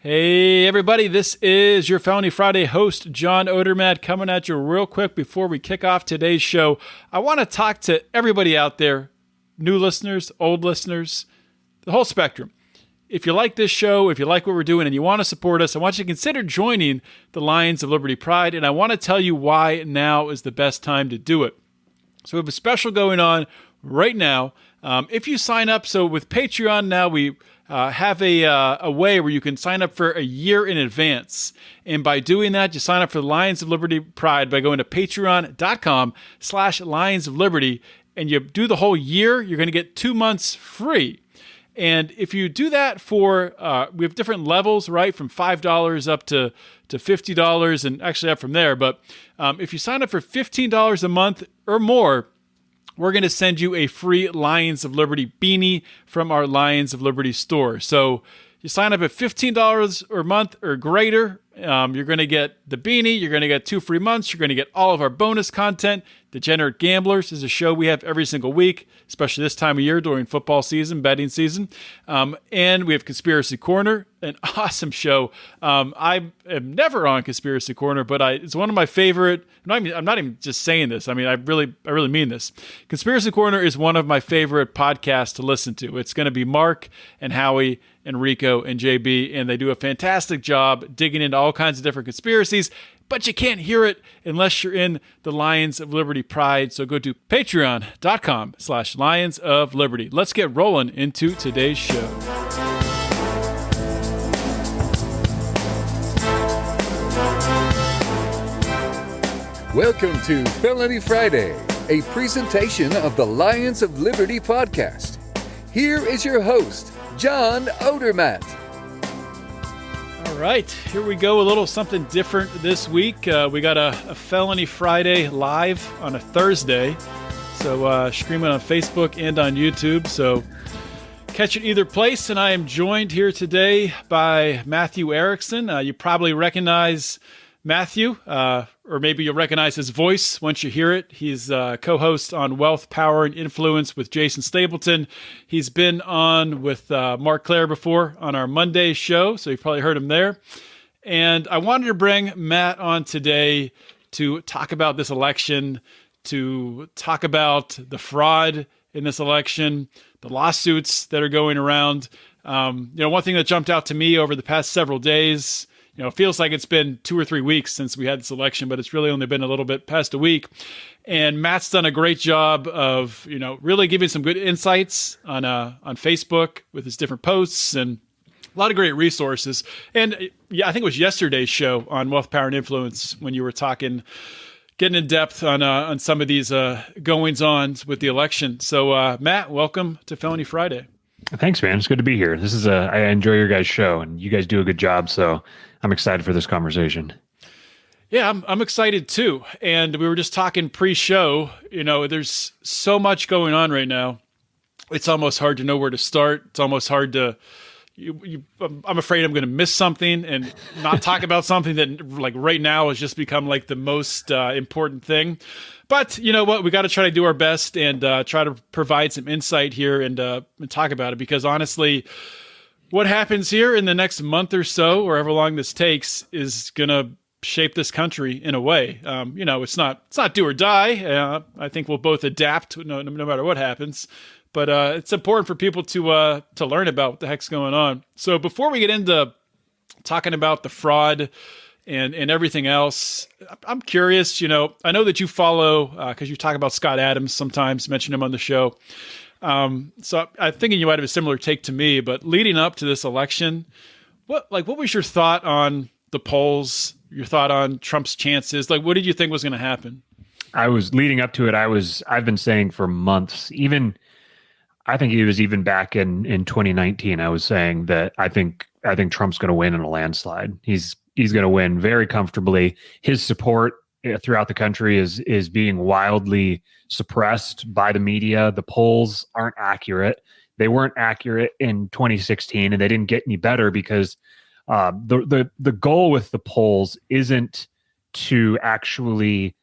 Hey everybody, this is your Felony Friday host, John Odermatt, coming at you real quick before we kick off today's show. I want to talk to everybody out there, new listeners, old listeners, the whole spectrum. If you like this show, if you like what we're doing and you want to support us, I want you to consider joining the Lions of Liberty Pride, and I want to tell you why now is the best time to do it. So we have a special going on right now. If you sign up, so with Patreon now, we have a way where you can sign up for a year in advance. And by doing that, you sign up for the Lions of Liberty Pride by going to patreon.com/Lions of Liberty, and you do the whole year, you're going to get 2 months free. And if you do that for, we have different levels, right, from $5 up to $50 and actually up from there. But if you sign up for $15 a month or more, we're going to send you a free Lions of Liberty beanie from our Lions of Liberty store. So you sign up at $15 a month or greater, you're going to get the beanie, you're going to get 2 free months, you're going to get all of our bonus content. Degenerate Gamblers is a show we have every single week, especially this time of year during football season, betting season. And we have Conspiracy Corner, an awesome show. I am never on Conspiracy Corner, but it's one of my favorite. I'm not even just saying this. I mean, I really mean this. Conspiracy Corner is one of my favorite podcasts to listen to. It's going to be Mark and Howie and Rico and JB, and they do a fantastic job digging into all kinds of different conspiracies. But you can't hear it unless you're in the Lions of Liberty Pride. So go to patreon.com/Lions of Liberty. Let's get rolling into today's show. Welcome to Felony Friday, a presentation of the Lions of Liberty podcast. Here is your host, John Odermatt. All right, here we go. A little something different this week. We got a Felony Friday live on a Thursday. So streaming on Facebook and on YouTube. So catch it either place. And I am joined here today by Matthew Erickson. You probably recognize Matthew, or maybe you'll recognize his voice once you hear it. He's co-host on Wealth, Power, and Influence with Jason Stapleton. He's been on with Marc Clair before on our Monday show, so you've probably heard him there. And I wanted to bring Matt on today to talk about this election, to talk about the fraud in this election, the lawsuits that are going around. One thing that jumped out to me over the past several days, it feels like it's been 2 or 3 weeks since we had this election, but it's really only been a little bit past a week. And Matt's done a great job of, really giving some good insights on Facebook with his different posts and a lot of great resources. And yeah, I think it was yesterday's show on Wealth, Power, and Influence when you were getting in depth on some of these goings-ons with the election. So Matt, welcome to Felony Friday. Thanks, man. It's good to be here. I enjoy your guys' show, and you guys do a good job. So I'm excited for this conversation. Yeah, I'm excited too. And we were just talking pre-show. There's so much going on right now. It's almost hard to know where to start. It's almost hard to. I'm afraid I'm going to miss something and not talk about something that, like, right now has just become like the most important thing. But you know what? We got to try to do our best and try to provide some insight here and talk about it, because honestly, what happens here in the next month or so, or however long this takes, is going to shape this country in a way. It's not do or die. I think we'll both adapt no matter what happens. But it's important for people to learn about what the heck's going on. So before we get into talking about the fraud and everything else, I'm curious, I know that you follow, because you talk about Scott Adams sometimes, mention him on the show. So I'm thinking you might have a similar take to me, but leading up to this election, what was your thought on the polls, your thought on Trump's chances? Like, what did you think was going to happen? Leading up to it, I've been saying for months, I think it was even back in 2019, I was saying that I think Trump's going to win in a landslide. He's going to win very comfortably. His support throughout the country is being wildly suppressed by the media. The polls aren't accurate. They weren't accurate in 2016, and they didn't get any better because the goal with the polls isn't to actually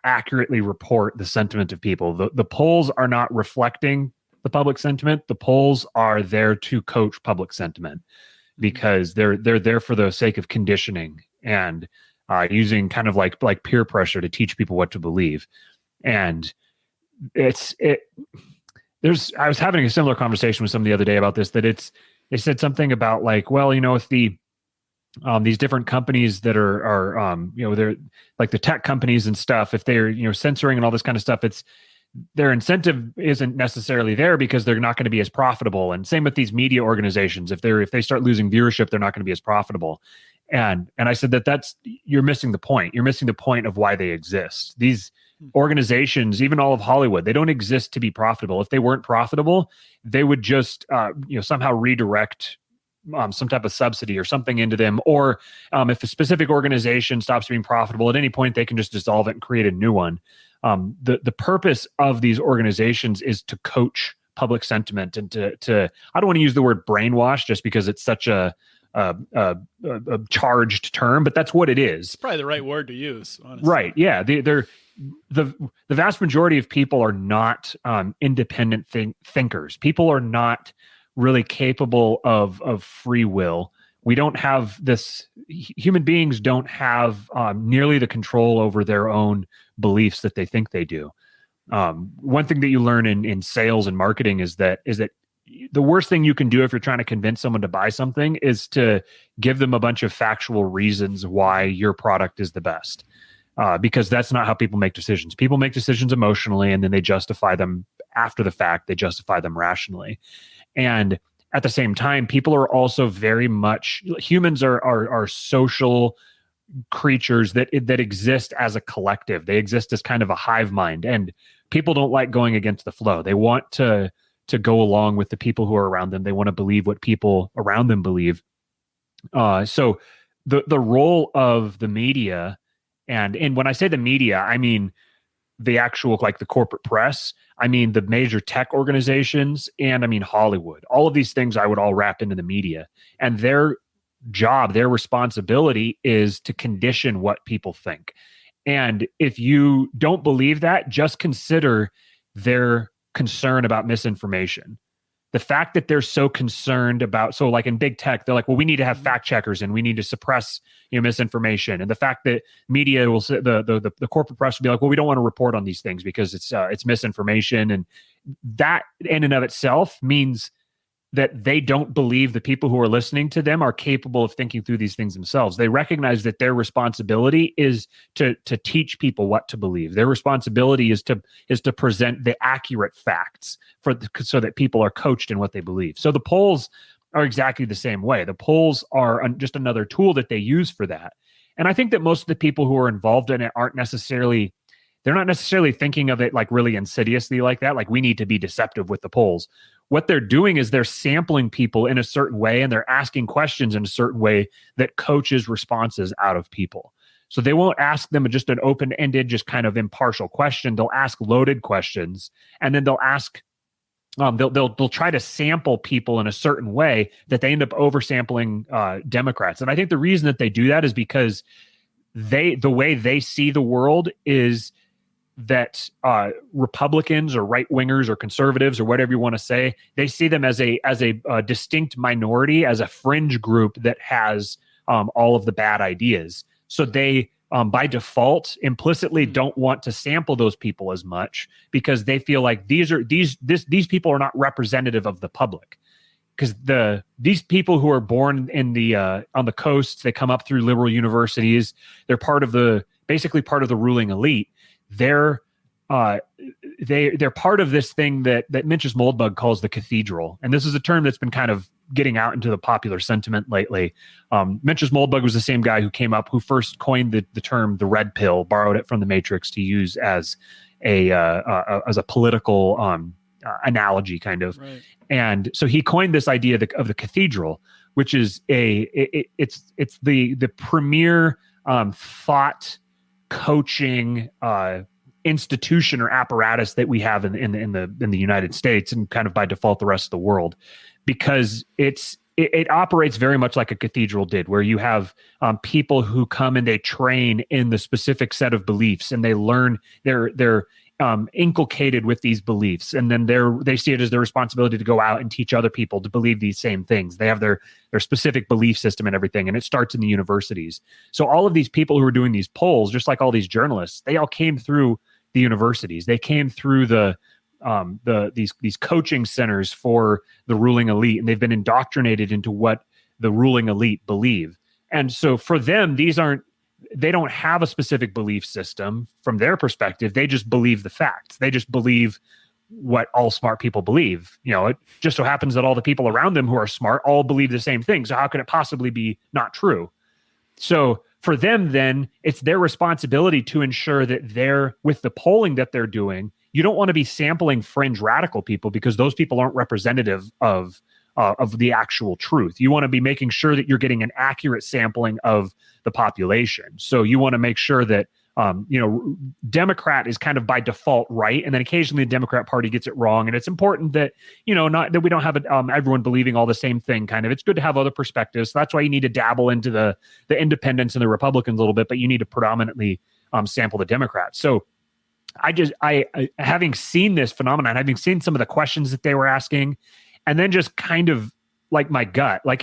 accurately report the sentiment of people. The polls are not reflecting the public sentiment. The polls are there to coach public sentiment. because they're there for the sake of conditioning and using kind of like peer pressure to teach people what to believe. And I was having a similar conversation with someone the other day about this, they said something about like, well, if these different companies that are they're like the tech companies and stuff, if they're, censoring and all this kind of stuff, their incentive isn't necessarily there because they're not going to be as profitable. And same with these media organizations. If they start losing viewership, they're not going to be as profitable. And I said you're missing the point. You're missing the point of why they exist. These organizations, even all of Hollywood, they don't exist to be profitable. If they weren't profitable, they would just somehow redirect some type of subsidy or something into them. Or if a specific organization stops being profitable at any point, they can just dissolve it and create a new one. The purpose of these organizations is to coach public sentiment and to I don't want to use the word brainwash just because it's such a charged term, but that's what it is. It's probably the right word to use, honestly. Right. Yeah. The vast majority of people are not independent thinkers. People are not really capable of free will. We don't have this. Human beings don't have nearly the control over their own beliefs that they think they do. One thing that you learn in sales and marketing is that the worst thing you can do if you're trying to convince someone to buy something is to give them a bunch of factual reasons why your product is the best. Because that's not how people make decisions. People make decisions emotionally, and then they justify them after the fact. They justify them rationally. And at the same time, people are also very much, humans are social creatures that exist as a collective. They exist as kind of a hive mind, and people don't like going against the flow. They want to go along with the people who are around them. They want to believe what people around them believe. So the role of the media, and when I say the media, I mean the actual, like the corporate press, I mean the major tech organizations, and I mean Hollywood. All of these things I would all wrap into the media. And their job, their responsibility is to condition what people think. And if you don't believe that, just consider their concern about misinformation. The fact that they're so concerned about, so like in big tech, they're like, well, we need to have fact checkers and we need to suppress misinformation. And the fact that media will say, the corporate press will be like, well, we don't want to report on these things because it's misinformation. And that in and of itself means that they don't believe the people who are listening to them are capable of thinking through these things themselves. They recognize that their responsibility is to teach people what to believe. Their responsibility is to present the accurate facts so that people are coached in what they believe. So the polls are exactly the same way. The polls are just another tool that they use for that. And I think that most of the people who are involved in it they're not necessarily thinking of it like really insidiously like that. Like we need to be deceptive with the polls. What they're doing is they're sampling people in a certain way and they're asking questions in a certain way that coaches responses out of people. So they won't ask them just an open-ended, just kind of impartial question. They'll ask loaded questions, and then they'll ask, they'll try to sample people in a certain way that they end up oversampling Democrats. And I think the reason that they do that is because the way they see the world is that Republicans or right wingers or conservatives or whatever you want to say, they see them as a distinct minority, as a fringe group that has all of the bad ideas. So they, by default, implicitly don't want to sample those people as much because they feel like these people are not representative of the public. Because these people who are born in the on the coasts, they come up through liberal universities. They're basically part of the ruling elite. They're part of this thing that Mencius Moldbug calls the cathedral, and this is a term that's been kind of getting out into the popular sentiment lately. Mencius Moldbug was the same guy who first coined the term the red pill, borrowed it from the Matrix to use as a political analogy, kind of. Right. And so he coined this idea of the cathedral, which is it's the premier thought coaching institution or apparatus that we have in the United States and kind of by default the rest of the world, because it operates very much like a cathedral did, where you have people who come and they train in the specific set of beliefs and they learn they're inculcated with these beliefs, and then they see it as their responsibility to go out and teach other people to believe these same things. They have their specific belief system and everything, and it starts in the universities. So all of these people who are doing these polls, just like all these journalists, they all came through the universities. They came through these coaching centers for the ruling elite, and they've been indoctrinated into what the ruling elite believe. And so for them, they don't have a specific belief system from their perspective. They just believe the facts. They just believe what all smart people believe. It just so happens that all the people around them who are smart all believe the same thing. So how could it possibly be not true? So for them, then it's their responsibility to ensure that with the polling that they're doing, you don't want to be sampling fringe radical people, because those people aren't representative of the actual truth. You want to be making sure that you're getting an accurate sampling of the population. So you want to make sure that, Democrat is kind of by default right, and then occasionally the Democrat Party gets it wrong. And it's important that, not that we don't have everyone believing all the same thing. Kind of, it's good to have other perspectives. So that's why you need to dabble into the independents and the Republicans a little bit, but you need to predominantly sample the Democrats. So I having seen this phenomenon, having seen some of the questions that they were asking, and then just kind of like my gut, like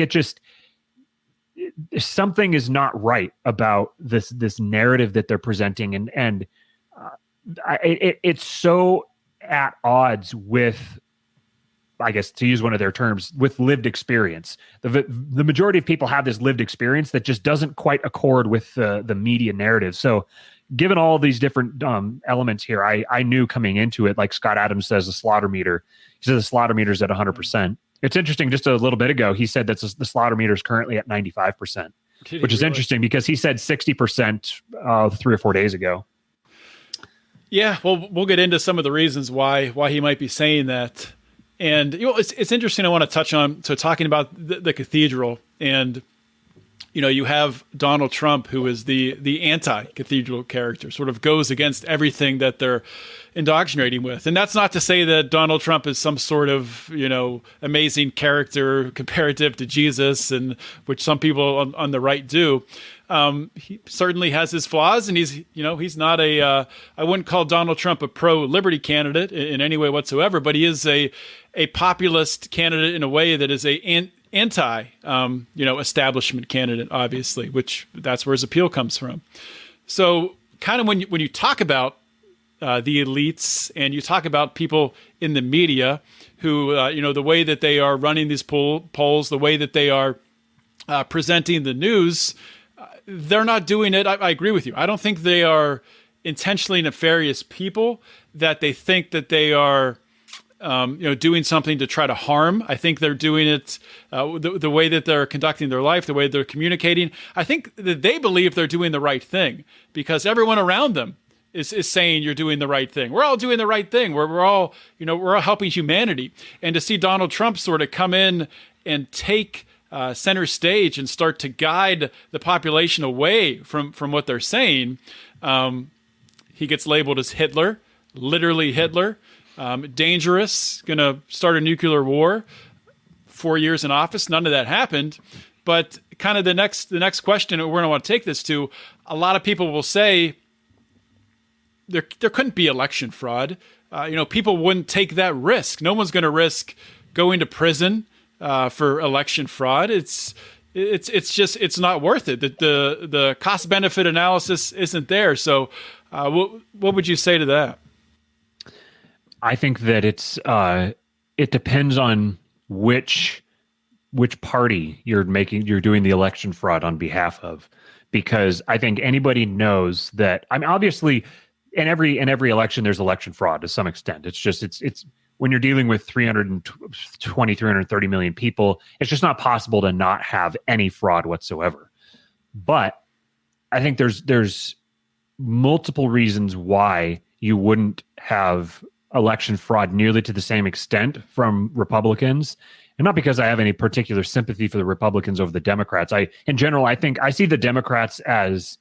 something is not right about this narrative that they're presenting, and it's so at odds with, I guess, to use one of their terms, with lived experience. The majority of people have this lived experience that just doesn't quite accord with the media narrative. So given all these different elements here, I knew coming into it, like Scott Adams says, the slaughter meter. He says the slaughter meter is at 100%. It's interesting. Just a little bit ago, he said that the slaughter meter is currently at 95%, which is interesting because he said 60% 3 or 4 days ago. Yeah, well, we'll get into some of the reasons why he might be saying that. And it's interesting. I want to touch on talking about the cathedral, and you have Donald Trump, who is the anti-cathedral character, sort of goes against everything that they're indoctrinating with. And that's not to say that Donald Trump is some sort of, amazing character comparative to Jesus, and which some people on the right do. He certainly has his flaws, and he's not I wouldn't call Donald Trump a pro-liberty candidate in any way whatsoever, but he is a populist candidate in a way that is establishment candidate, obviously, which that's where his appeal comes from. So kind of when you talk about the elites, and you talk about people in the media who, the way that they are running these polls, the way that they are presenting the news, they're not doing it. I agree with you. I don't think they are intentionally nefarious people, that they think that they are doing something to try to harm. I think they're doing it the way that they're conducting their life, the way they're communicating. I think that they believe they're doing the right thing because everyone around them is saying you're doing the right thing. We're all doing the right thing. We're all helping humanity. And to see Donald Trump sort of come in and take center stage and start to guide the population away from what they're saying, he gets labeled as Hitler, literally Hitler. Dangerous, going to start a nuclear war. 4 years in office, none of that happened. But kind of the next question we're going to want to take this to, a lot of people will say there couldn't be election fraud. People wouldn't take that risk. No one's going to risk going to prison for election fraud. It's not worth it. The cost benefit analysis isn't there. So what would you say to that? I think that it depends on which party you're doing the election fraud on behalf of, because I think anybody knows that. I mean, obviously, in every election there's election fraud to some extent. It's when you're dealing with 330 million people, it's just not possible to not have any fraud whatsoever. But I think there's multiple reasons why you wouldn't have election fraud nearly to the same extent from Republicans. And not because I have any particular sympathy for the Republicans over the Democrats. In general, I think I see the Democrats as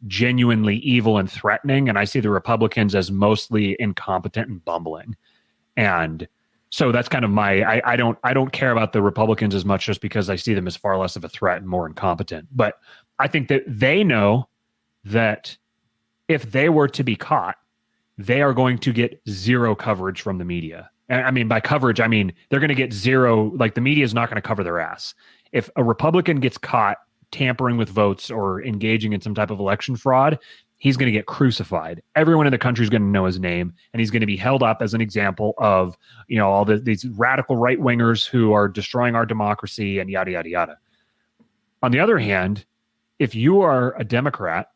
genuinely evil and threatening, and I see the Republicans as mostly incompetent and bumbling. And so that's kind of I don't care about the Republicans as much, just because I see them as far less of a threat and more incompetent. But I think that they know that if they were to be caught, they are going to get zero coverage from the media. And I mean, by coverage, I mean they're going to get zero, like the media is not going to cover their ass. If a Republican gets caught tampering with votes or engaging in some type of election fraud, he's going to get crucified. Everyone in the country is going to know his name, and he's going to be held up as an example of, all these radical right wingers who are destroying our democracy and yada, yada, yada. On the other hand, if you are a Democrat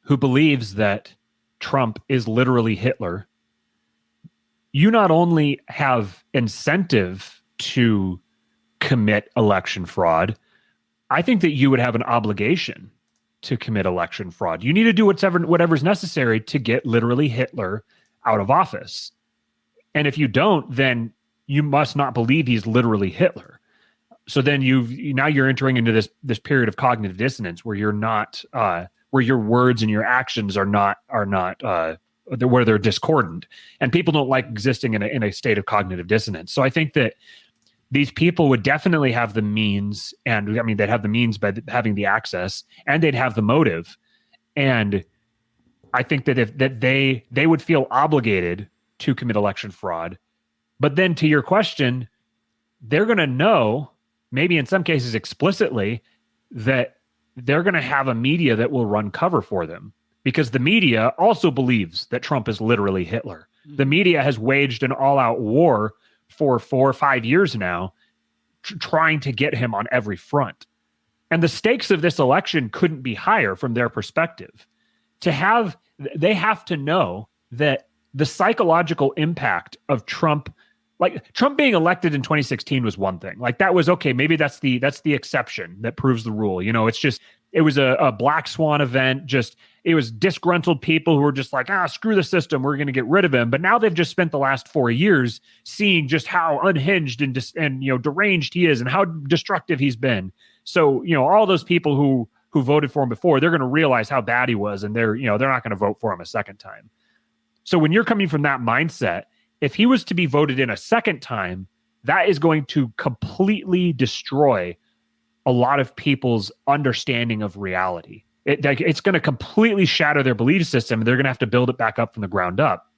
who believes that Trump is literally Hitler, you not only have incentive to commit election fraud, I think that you would have an obligation to commit election fraud. You need to do whatever's necessary to get literally Hitler out of office. And if you don't, then you must not believe he's literally Hitler. So then now you're entering into this period of cognitive dissonance where you're not where your words and your actions are not where they're discordant, and people don't like existing in a state of cognitive dissonance. So I think that these people would definitely have the means, and I mean, they'd have the means by having the access, and they'd have the motive. And I think that they would feel obligated to commit election fraud. But then to your question, they're going to know, maybe in some cases explicitly, that they're going to have a media that will run cover for them, because the media also believes that Trump is literally Hitler. The media has waged an all-out war for 4 or 5 years now, trying to get him on every front. And the stakes of this election couldn't be higher from their perspective. They have to know that the psychological impact of Trump, like Trump being elected in 2016 was one thing. Like that was okay. Maybe that's the exception that proves the rule. It was a black swan event. It was disgruntled people who were just like, screw the system, we're going to get rid of him. But now they've just spent the last 4 years seeing just how unhinged and deranged he is and how destructive he's been. So, all those people who voted for him before, they're going to realize how bad he was, and they're not going to vote for him a second time. So when you're coming from that mindset, if he was to be voted in a second time, that is going to completely destroy a lot of people's understanding of reality. It's going to completely shatter their belief system, and they're going to have to build it back up from the ground up,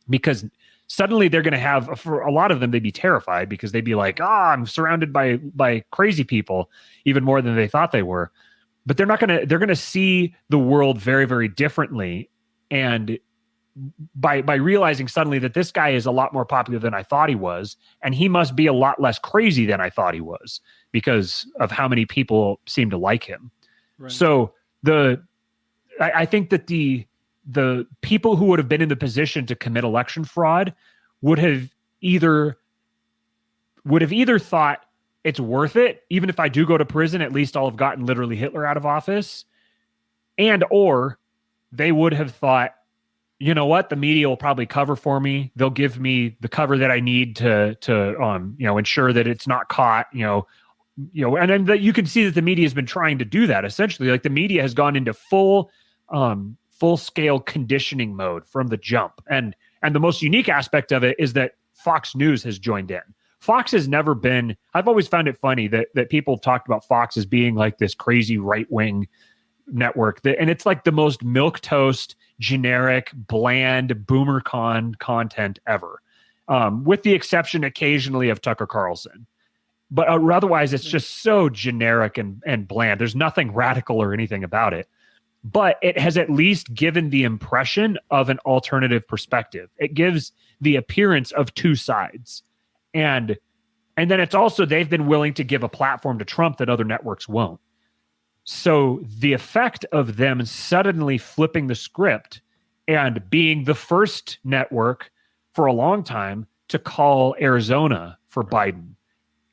because suddenly they're going to have, for a lot of them, they'd be terrified because they'd be like, I'm surrounded by crazy people, even more than they thought they were. But they're going to see the world very, very differently. And by realizing suddenly that this guy is a lot more popular than I thought he was, and he must be a lot less crazy than I thought he was because of how many people seem to like him. Right. So I think that the people who would have been in the position to commit election fraud would have either thought it's worth it, even if I do go to prison, at least I'll have gotten literally Hitler out of office, or they would have thought, you know what, the media will probably cover for me. They'll give me the cover that I need to ensure that it's not caught, and then you can see that the media has been trying to do that. Essentially, like the media has gone into full scale conditioning mode from the jump. And the most unique aspect of it is that Fox News has joined in. Fox has never been, I've always found it funny that people talked about Fox as being like this crazy right-wing network, and it's like the most milquetoast, generic, bland, boomer content ever, with the exception occasionally of Tucker Carlson. But otherwise, it's just so generic and bland. There's nothing radical or anything about it. But it has at least given the impression of an alternative perspective. It gives the appearance of two sides. And then it's also, they've been willing to give a platform to Trump that other networks won't. So the effect of them suddenly flipping the script and being the first network for a long time to call Arizona for Biden,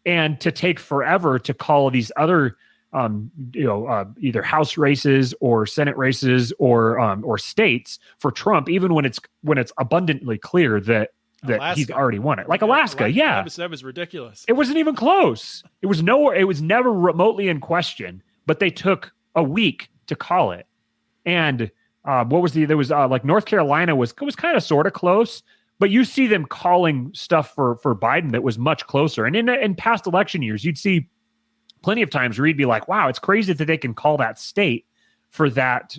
and to take forever to call these other, either House races or Senate races or states for Trump, even when it's abundantly clear that he's already won it. Like Alaska, yeah. That was ridiculous. It wasn't even close. It was nowhere. It was never remotely in question. But they took a week to call it. And like North Carolina was kind of sort of close. But you see them calling stuff for Biden that was much closer. And in past election years, you'd see plenty of times where you'd be like, wow, it's crazy that they can call that state for that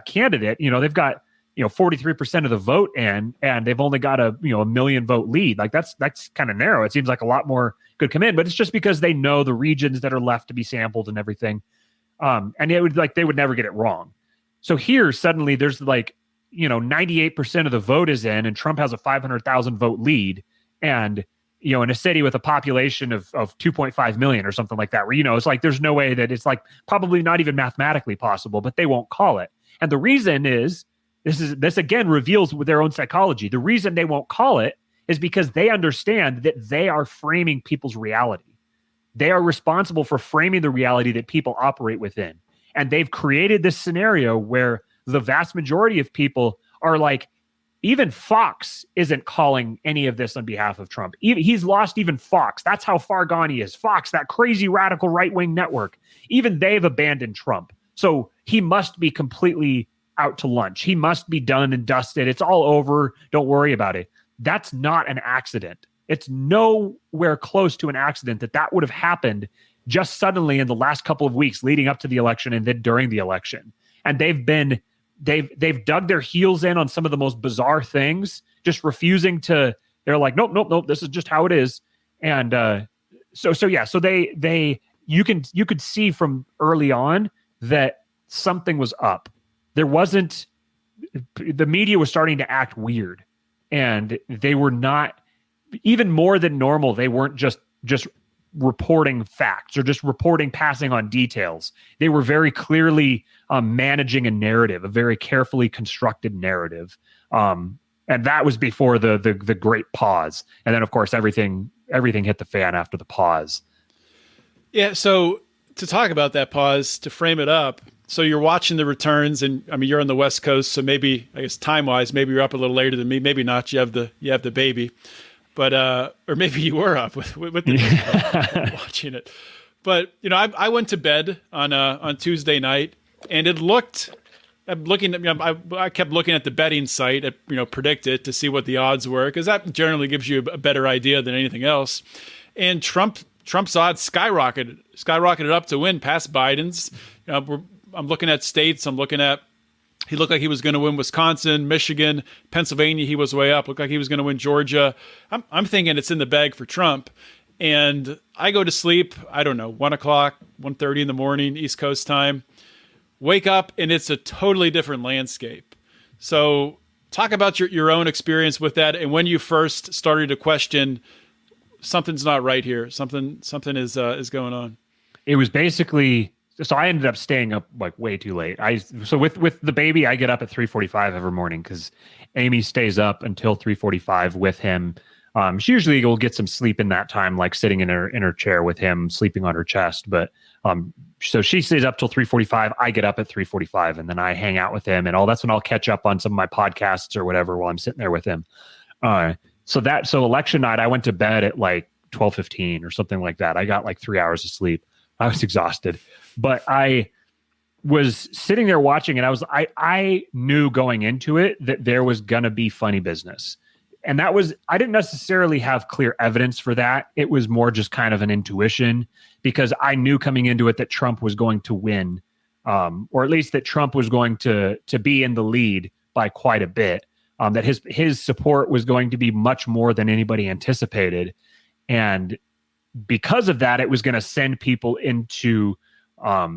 candidate. They've got, 43% of the vote in, and they've only got a 1 million vote lead. Like that's kind of narrow. It seems like a lot more could come in, but it's just because they know the regions that are left to be sampled and everything. And they would never get it wrong. So here suddenly there's 98% of the vote is in, and Trump has a 500,000 vote lead, and in a city with a population of 2.5 million or something like that, where it's like there's no way that it's like probably not even mathematically possible, but they won't call it. And the reason is this again reveals with their own psychology. The reason they won't call it is because they understand that they are framing people's reality. They are responsible for framing the reality that people operate within. And they've created this scenario where the vast majority of people are like, even Fox isn't calling any of this on behalf of Trump. He's lost even Fox. That's how far gone he is. Fox, that crazy radical right-wing network, even they've abandoned Trump. So he must be completely out to lunch. He must be done and dusted. It's all over. Don't worry about it. That's not an accident. It's nowhere close to an accident that would have happened just suddenly in the last couple of weeks leading up to the election and then during the election. And they've dug their heels in on some of the most bizarre things, just refusing to. They're like, nope. This is just how it is. And so you could see from early on that something was up. The media was starting to act weird, and they were not, even more than normal. They weren't just reporting facts or just passing on details. They were very clearly managing a narrative, a very carefully constructed narrative. And that was before the great pause. And then of course everything hit the fan after the pause. Yeah. So to talk about that pause, to frame it up, so you're watching the returns, and I mean, you're on the West Coast, so maybe, I guess time wise, maybe you're up a little later than me. Maybe not. You have the baby. But or maybe you were up with the watching it. But I went to bed on Tuesday night, and it looked. I'm looking at. I kept looking at the betting site at Predict It to see what the odds were, because that generally gives you a better idea than anything else. And Trump's odds skyrocketed up to win past Biden's. I'm looking at states. He looked like he was going to win Wisconsin, Michigan, Pennsylvania. He was way up. Looked like he was going to win Georgia. I'm thinking it's in the bag for Trump. And I go to sleep, I don't know, 1 o'clock, 1:30 in the morning, East Coast time. Wake up, and it's a totally different landscape. So talk about your own experience with that, and when you first started to question something's not right here. Something is going on. It was basically. So I ended up staying up like way too late. So with the baby, I get up at 3:45 every morning because Amy stays up until 3:45 with him. She usually will get some sleep in that time, like sitting in her chair with him, sleeping on her chest. But so she stays up till 3:45. I get up at 3:45, and then I hang out with him, and that's when I'll catch up on some of my podcasts or whatever while I'm sitting there with him. So election night, I went to bed at like 12:15 or something like that. I got like 3 hours of sleep. I was exhausted. But I was sitting there watching, and I knew going into it that there was going to be funny business. And I didn't necessarily have clear evidence for that. It was more just kind of an intuition, because I knew coming into it that Trump was going to win, or at least that Trump was going to be in the lead by quite a bit, that his support was going to be much more than anybody anticipated. And because of that, it was going to send people into I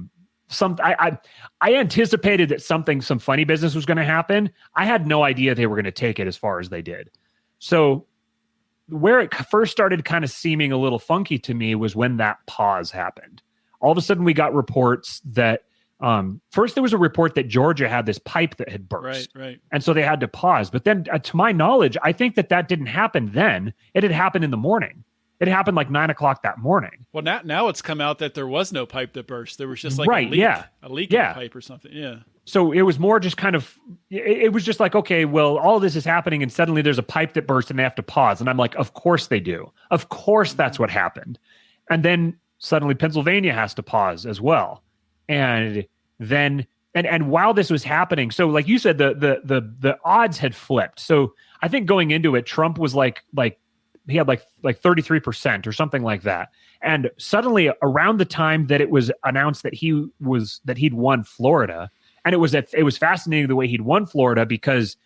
anticipated that some funny business was going to happen. I had no idea they were going to take it as far as they did. So where it first started kind of seeming a little funky to me was when that pause happened. All of a sudden we got reports that first there was a report that Georgia had this pipe that had burst. Right. And so they had to pause. But then to my knowledge, I think that didn't happen then. It had happened in the morning. It happened like 9 o'clock that morning. Well, now it's come out that there was no pipe that burst. There was just like a leak in the pipe or something. Yeah. So it was more just kind of, it was just like, okay, well, all of this is happening and suddenly there's a pipe that burst and they have to pause. And I'm like, of course they do. Of course that's what happened. And then suddenly Pennsylvania has to pause as well. And then, and while this was happening, so like you said, the odds had flipped. So I think going into it, Trump was like he had like 33% or something like that. And suddenly around the time that it was announced that he'd won Florida, And it was fascinating the way he'd won Florida because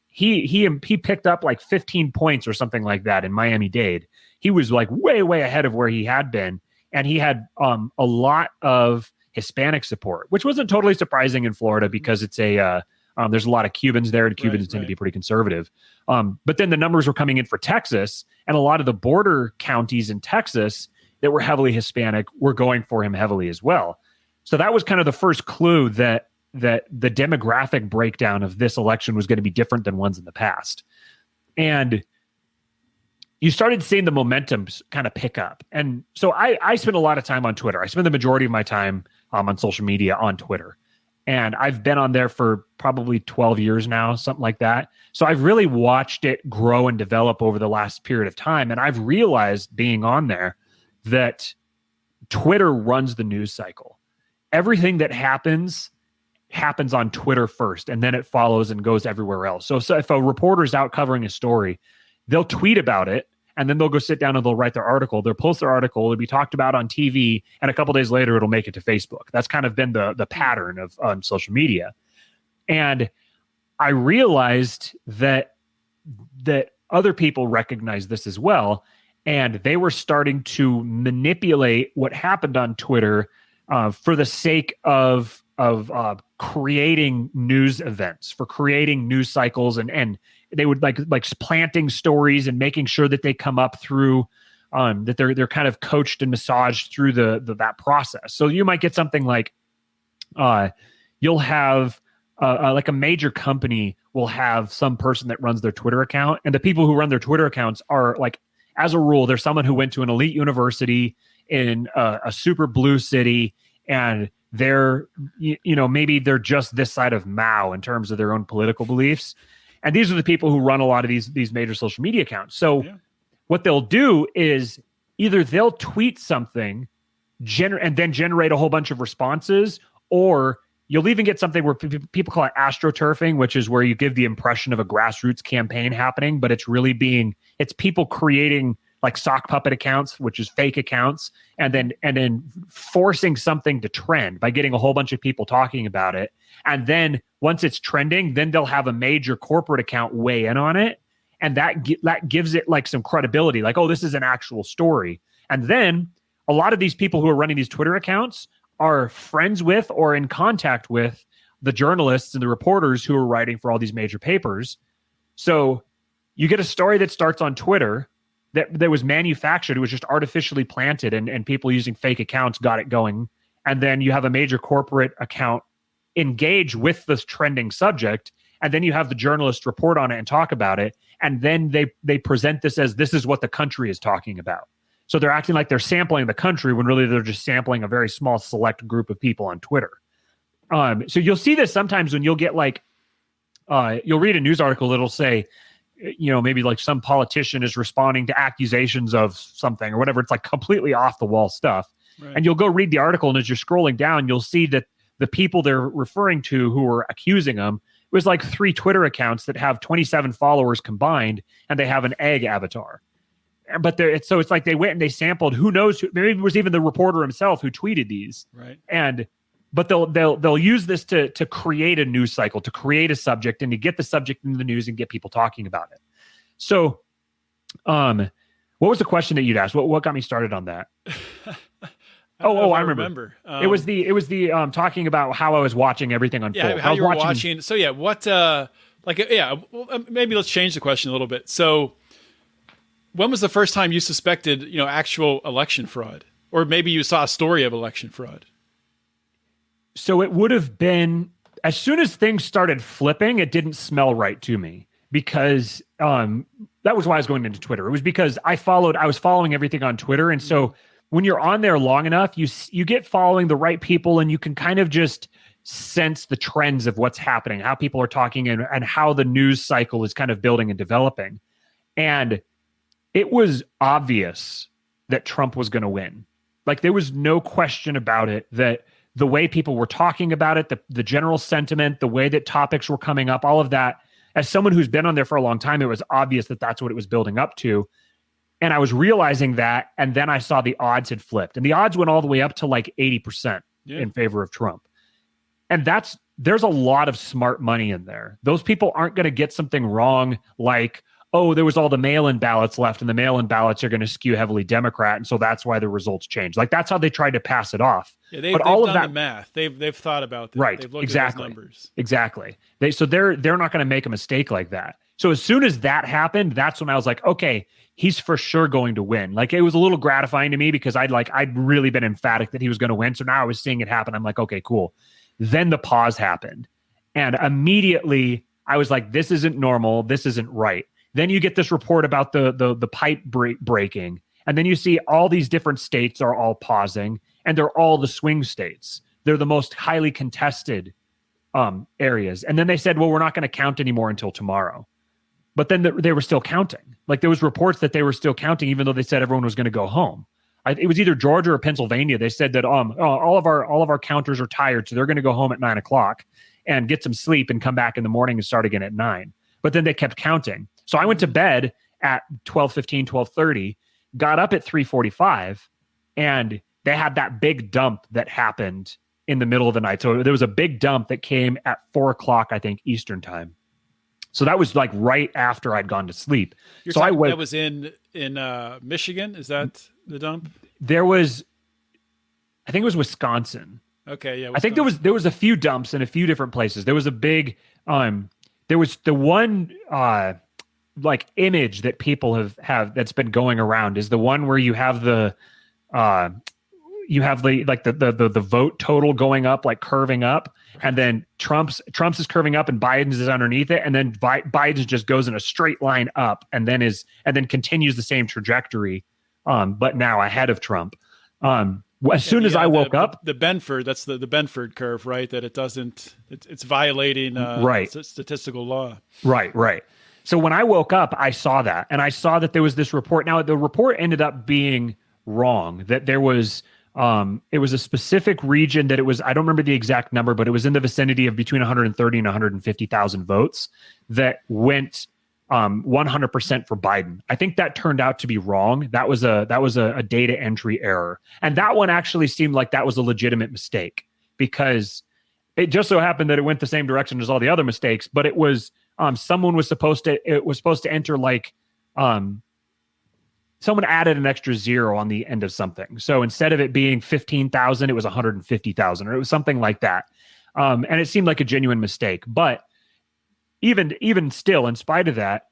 he picked up like 15 points or something like that in Miami-Dade. He was like way ahead of where he had been, and he had a lot of Hispanic support, which wasn't totally surprising in Florida because it's there's a lot of Cubans there, and Cubans tend to be pretty conservative. But then the numbers were coming in for Texas, and a lot of the border counties in Texas that were heavily Hispanic were going for him heavily as well. So that was kind of the first clue that the demographic breakdown of this election was going to be different than ones in the past. And you started seeing the momentum kind of pick up. And so I spend a lot of time on Twitter. I spend the majority of my time on social media on Twitter. And I've been on there for probably 12 years now, something like that. So I've really watched it grow and develop over the last period of time. And I've realized being on there that Twitter runs the news cycle. Everything that happens on Twitter first, and then it follows and goes everywhere else. So if a reporter's out covering a story, they'll tweet about it, and then they'll go sit down and they'll write their article. They'll post their article. It'll be talked about on TV, and a couple days later, it'll make it to Facebook. That's kind of been the pattern of on social media. And I realized that other people recognize this as well, and they were starting to manipulate what happened on Twitter for the sake of creating news events, for creating news cycles, and they would like planting stories and making sure that they come up through that they're kind of coached and massaged through that process. So you might get something like you'll have like a major company will have some person that runs their Twitter account, and the people who run their Twitter accounts are like, as a rule, there's someone who went to an elite university in a super blue city, and they're, maybe they're just this side of Mao in terms of their own political beliefs. And these are the people who run a lot of these major social media accounts. So what they'll do is either they'll tweet something and then generate a whole bunch of responses, or you'll even get something where people call it astroturfing, which is where you give the impression of a grassroots campaign happening, but it's really it's people creating like sock puppet accounts, which is fake accounts, and then forcing something to trend by getting a whole bunch of people talking about it. And then once it's trending, then they'll have a major corporate account weigh in on it. And that gives it like some credibility, like, oh, this is an actual story. And then a lot of these people who are running these Twitter accounts are friends with or in contact with the journalists and the reporters who are writing for all these major papers. So you get a story that starts on Twitter that was manufactured. It was just artificially planted, and people using fake accounts got it going. And then you have a major corporate account engage with this trending subject, and then you have the journalist report on it and talk about it. And then they present this as this is what the country is talking about. So they're acting like they're sampling the country when really they're just sampling a very small select group of people on Twitter. So you'll see this sometimes when you'll get like, you'll read a news article that'll say, maybe like some politician is responding to accusations of something or whatever. It's like completely off the wall stuff. Right. And you'll go read the article, and as you're scrolling down, you'll see that the people they're referring to who are accusing them, it was like 3 Twitter accounts that have 27 followers combined, and they have an egg avatar. But it's like they went and they sampled, who knows, maybe it was even the reporter himself who tweeted these. Right. But they'll use this to create a news cycle, to create a subject, and to get the subject into the news and get people talking about it. So, what was the question that you'd asked? What got me started on that? I remember. It was the talking about how I was watching everything unfold. Yeah, how you were watching. So yeah, maybe let's change the question a little bit. So, when was the first time you suspected, actual election fraud, or maybe you saw a story of election fraud? So it would have been as soon as things started flipping, it didn't smell right to me, because that was why I was going into Twitter. It was because I was following everything on Twitter. And so when you're on there long enough, you get following the right people, and you can kind of just sense the trends of what's happening, how people are talking, and how the news cycle is kind of building and developing. And it was obvious that Trump was going to win. Like, there was no question about it, that the way people were talking about it, the general sentiment, the way that topics were coming up, all of that, as someone who's been on there for a long time, it was obvious that that's what it was building up to. And I was realizing that, and then I saw the odds had flipped, and the odds went all the way up to like 80% in favor of Trump. And that's there's a lot of smart money in there. Those people aren't going to get something wrong like, oh, there was all the mail-in ballots left, and the mail-in ballots are going to skew heavily Democrat, and so that's why the results changed. Like, that's how they tried to pass it off. Yeah, they've done the math. They've thought about that. Right, They've looked exactly. at those numbers. Exactly. They're not going to make a mistake like that. So as soon as that happened, that's when I was like, okay, he's for sure going to win. Like, it was a little gratifying to me because I'd really been emphatic that he was going to win. So now I was seeing it happen. I'm like, okay, cool. Then the pause happened. And immediately I was like, this isn't normal. This isn't right. Then you get this report about the pipe breaking. And then you see all these different states are all pausing, and they're all the swing states. They're the most highly contested areas. And then they said, well, we're not going to count anymore until tomorrow. But then they were still counting. Like, there was reports that they were still counting, even though they said everyone was going to go home. It was either Georgia or Pennsylvania. They said that all of our counters are tired, so they're going to go home at 9:00 and get some sleep and come back in the morning and start again at 9. But then they kept counting. So I went to bed at 12:15, 12:30, got up at 3:45, and they had that big dump that happened in the middle of the night. So there was a big dump that came at 4:00, I think, Eastern time. So that was like right after I'd gone to sleep. That was in Michigan. Is that the dump? There was, I think it was Wisconsin. Okay, yeah. Wisconsin. I think there was a few dumps in a few different places. There was a big, there was the one like image that people have that's been going around is the one where you have the the vote total going up, like curving up, and then Trump's is curving up and Biden's is underneath it, and then Biden just goes in a straight line up and then continues the same trajectory, but now ahead of Trump. As soon as I woke up, the Benford, that's the Benford curve, right? That it's violating statistical law. Right. So when I woke up, I saw that, and I saw that there was this report. Now the report ended up being wrong, that there was it was a specific region that it was, I don't remember the exact number, but it was in the vicinity of between 130 and 150,000 votes that went 100% for Biden. I think that turned out to be wrong. That was a data entry error. And that one actually seemed like that was a legitimate mistake, because it just so happened that it went the same direction as all the other mistakes, but it was someone was supposed to enter like someone added an extra zero on the end of something. So instead of it being 15,000, it was 150,000, or it was something like that. And it seemed like a genuine mistake. But even still, in spite of that,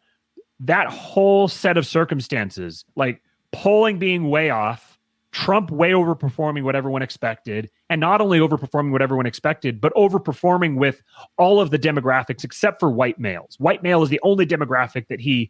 that whole set of circumstances, like polling being way off, Trump way overperforming what everyone expected, and not only overperforming what everyone expected, but overperforming with all of the demographics except for white males. White male is the only demographic that he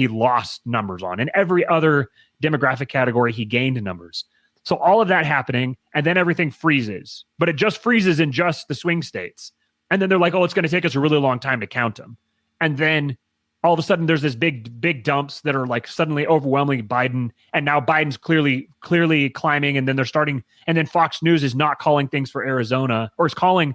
lost numbers on. In every other demographic category, he gained numbers. So all of that happening, and then everything freezes. But it just freezes in just the swing states. And then they're like, oh, it's going to take us a really long time to count them. And then all of a sudden there's this big dumps that are like suddenly overwhelming Biden. And now Biden's clearly climbing. And then they're starting, and then Fox News is not calling things for Arizona, or is calling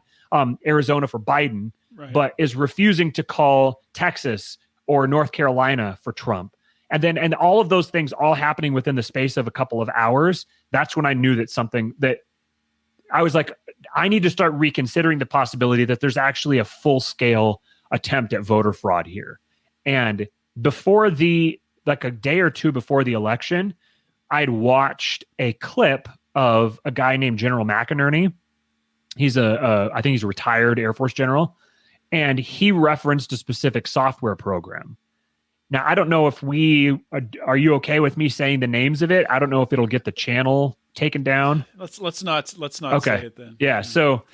Arizona for Biden, right, but is refusing to call Texas or North Carolina for Trump. And all of those things all happening within the space of a couple of hours. That's when I knew that I was like, I need to start reconsidering the possibility that there's actually a full-scale attempt at voter fraud here. And before a day or two before the election, I'd watched a clip of a guy named General McInerney. He's I think he's a retired Air Force general. And he referenced a specific software program. Now, I don't know if are you okay with me saying the names of it? I don't know if it'll get the channel taken down. Let's not okay. say it then. Yeah. So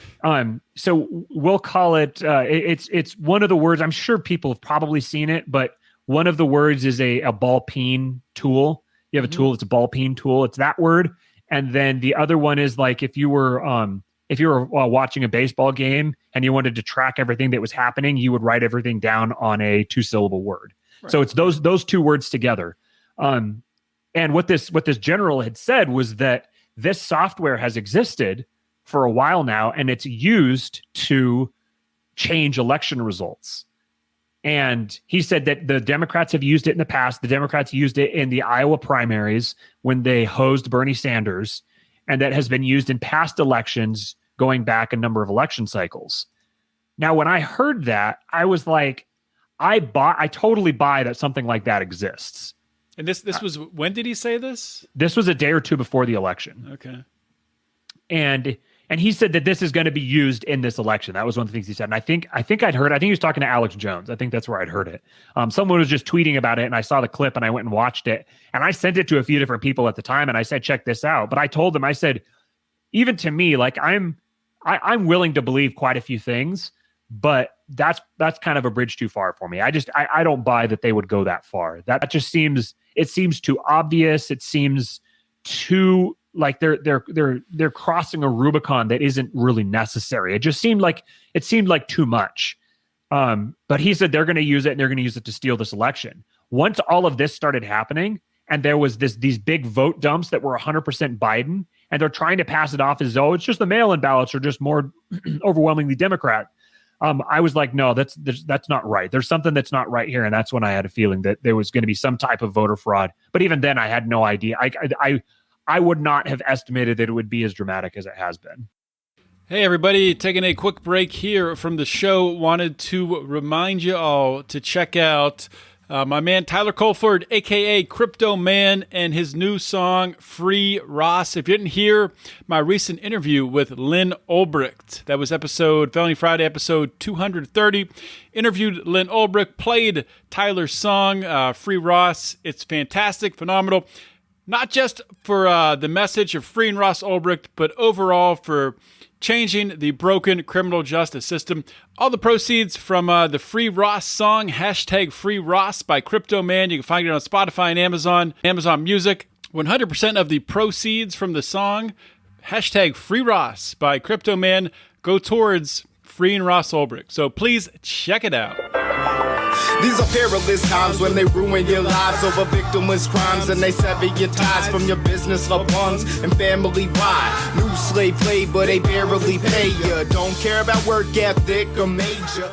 we'll call it, it's one of the words, I'm sure people have probably seen it, but one of the words is a ball peen tool. You have a tool, it's a ball peen tool. It's that word. And then the other one is like, if you were watching a baseball game and you wanted to track everything that was happening, you would write everything down on a 2-syllable word. Right. So it's those two words together. And what this general had said was that this software has existed for a while now, and it's used to change election results. And he said that the Democrats have used it in the past. The Democrats used it in the Iowa primaries when they hosed Bernie Sanders, and that has been used in past elections going back a number of election cycles. Now, when I heard that, I was like, I totally buy that something like that exists. And this was, when did he say this? This was a day or two before the election. Okay. And he said that this is going to be used in this election. That was one of the things he said. And I think he was talking to Alex Jones. I think that's where I'd heard it. Someone was just tweeting about it, and I saw the clip, and I went and watched it. And I sent it to a few different people at the time, and I said, check this out. But I told them, I said, even to me, like I'm willing to believe quite a few things, but that's kind of a bridge too far for me. I don't buy that they would go that far. That just seems too obvious. It seems too like they're crossing a Rubicon that isn't really necessary. It seemed like too much. But he said they're going to use it, and they're going to use it to steal this election. Once all of this started happening, and there was these big vote dumps that were 100% Biden, and they're trying to pass it off as though it's just the mail-in ballots are just more overwhelmingly Democrat. I was like, no, that's not right. There's something that's not right here, and that's when I had a feeling that there was going to be some type of voter fraud. But even then, I had no idea. I would not have estimated that it would be as dramatic as it has been. Hey, everybody, taking a quick break here from the show. Wanted to remind you all to check out my man Tyler Colford, a.k.a. Crypto Man, and his new song, Free Ross. If you didn't hear my recent interview with Lynn Ulbricht, that was Felony Friday, episode 230. Interviewed Lynn Ulbricht, played Tyler's song, Free Ross. It's fantastic, phenomenal. Not just for the message of freeing Ross Ulbricht, but overall for changing the broken criminal justice system. All the proceeds from the Free Ross song, hashtag Free Ross by Crypto Man. You can find it on Spotify and Amazon Music. 100% of the proceeds from the song, hashtag Free Ross by Crypto Man, go towards freeing Ross Ulbricht. So please check it out. These are perilous times when they ruin your lives over victimless crimes, and they sever your ties from your business, loved ones, and family. Why? New slave labor, they barely pay you. Don't care about work ethic or major.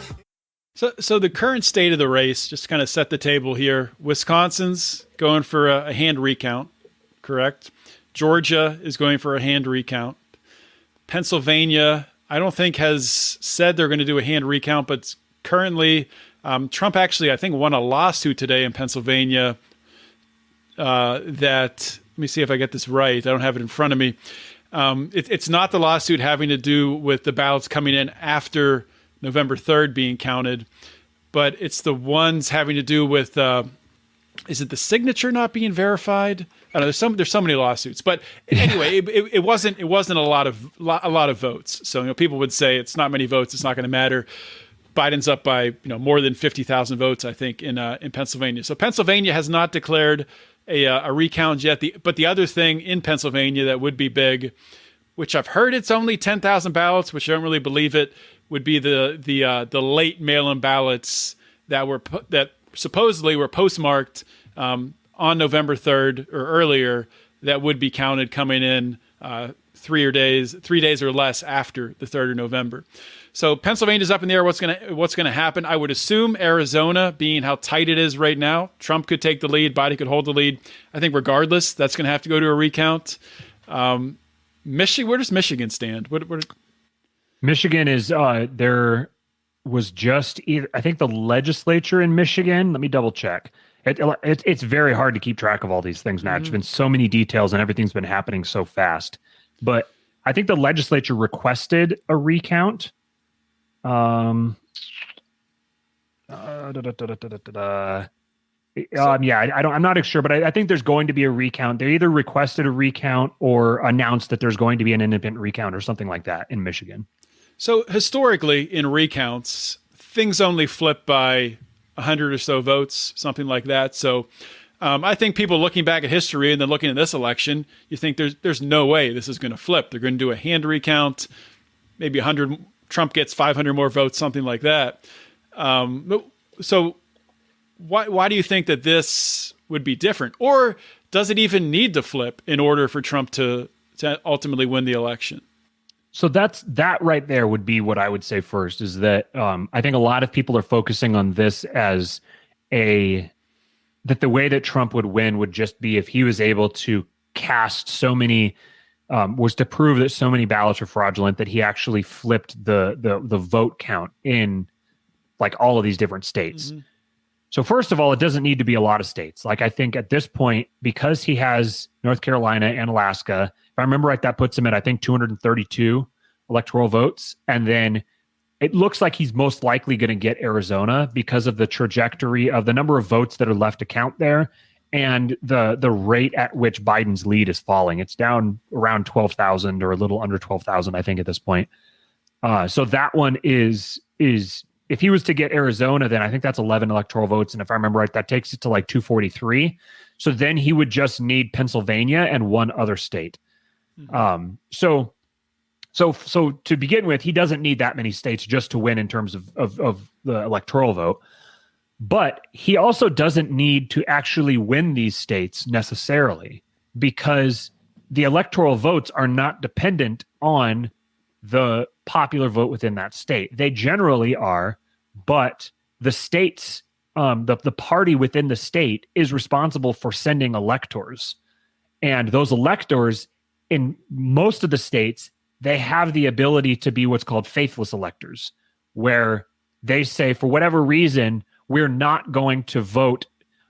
So the current state of the race, just to kind of set the table here, Wisconsin's going for a hand recount, correct? Georgia is going for a hand recount. Pennsylvania, I don't think has said they're going to do a hand recount, but currently Trump actually, I think, won a lawsuit today in Pennsylvania that, let me see if I get this right. I don't have it in front of me. It's not the lawsuit having to do with the ballots coming in after November 3rd being counted, but it's the ones having to do with, is it the signature not being verified? I don't know. There's so many lawsuits, but anyway, it wasn't a lot of votes. So people would say it's not many votes. It's not going to matter. Biden's up by more than 50,000 votes, I think, in Pennsylvania. So Pennsylvania has not declared a recount yet. But the other thing in Pennsylvania that would be big, which I've heard it's only 10,000 ballots, which I don't really believe it, would be the late mail-in ballots that supposedly were postmarked on November 3rd or earlier that would be counted coming in 3 days or less after the 3rd of November. So Pennsylvania's up in the air. What's gonna happen? I would assume Arizona, being how tight it is right now, Trump could take the lead, Biden could hold the lead. I think regardless, that's gonna have to go to a recount. Michigan, where does Michigan stand? What? Michigan is there was just I think the legislature in Michigan. Let me double check. It's very hard to keep track of all these things now. Mm-hmm. There's been so many details and everything's been happening so fast. But I think the legislature requested a recount. I'm not sure, but I think there's going to be a recount. They either requested a recount or announced that there's going to be an independent recount or something like that in Michigan. So historically in recounts, things only flip by 100 or so votes, something like that. So I think people looking back at history and then looking at this election, you think there's no way this is going to flip. They're going to do a hand recount, maybe 100. Trump gets 500 more votes, something like that. So why do you think that this would be different? Or does it even need to flip in order for Trump to ultimately win the election? So that right there would be what I would say first, is that I think a lot of people are focusing on this as that the way that Trump would win would just be if he was able to cast so many was to prove that so many ballots were fraudulent that he actually flipped the vote count in like all of these different states. Mm-hmm. So first of all, it doesn't need to be a lot of states. Like I think at this point, because he has North Carolina and Alaska, if I remember right, that puts him at, I think, 232 electoral votes. And then it looks like he's most likely going to get Arizona because of the trajectory of the number of votes that are left to count there and the rate at which Biden's lead is falling. It's down around 12,000 or a little under 12,000, I think, at this point. So that one is if he was to get Arizona, then I think that's 11 electoral votes. And if I remember right, that takes it to like 243. So then he would just need Pennsylvania and one other state. Mm-hmm. So to begin with, he doesn't need that many states just to win in terms of the electoral vote. But he also doesn't need to actually win these states necessarily, because the electoral votes are not dependent on the popular vote within that state. They generally are, but the states, the party within the state is responsible for sending electors. And those electors in most of the states, they have the ability to be what's called faithless electors, where they say, for whatever reason, we're not going to vote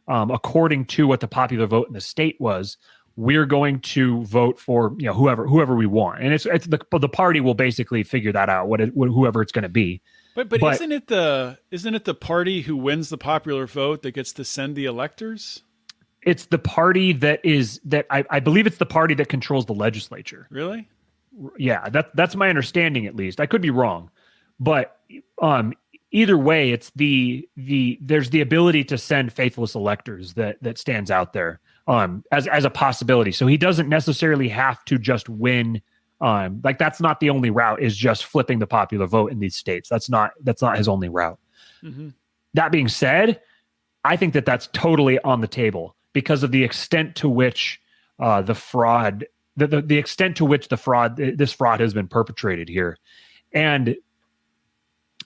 according to what the popular vote in the state was. We're going to vote for whoever we want, and it's the party will basically figure that out, whoever it's going to be. But isn't it the party who wins the popular vote that gets to send the electors? It's the party that I believe it's the party that controls the legislature. Really? Yeah, that's my understanding, at least. I could be wrong, but either way, it's there's the ability to send faithless electors that stands out there as a possibility. So he doesn't necessarily have to just win. Like that's not the only route, is just flipping the popular vote in these states. That's not his only route. Mm-hmm. That being said, I think that's totally on the table because of the extent to which the fraud, the extent to which this fraud has been perpetrated here. And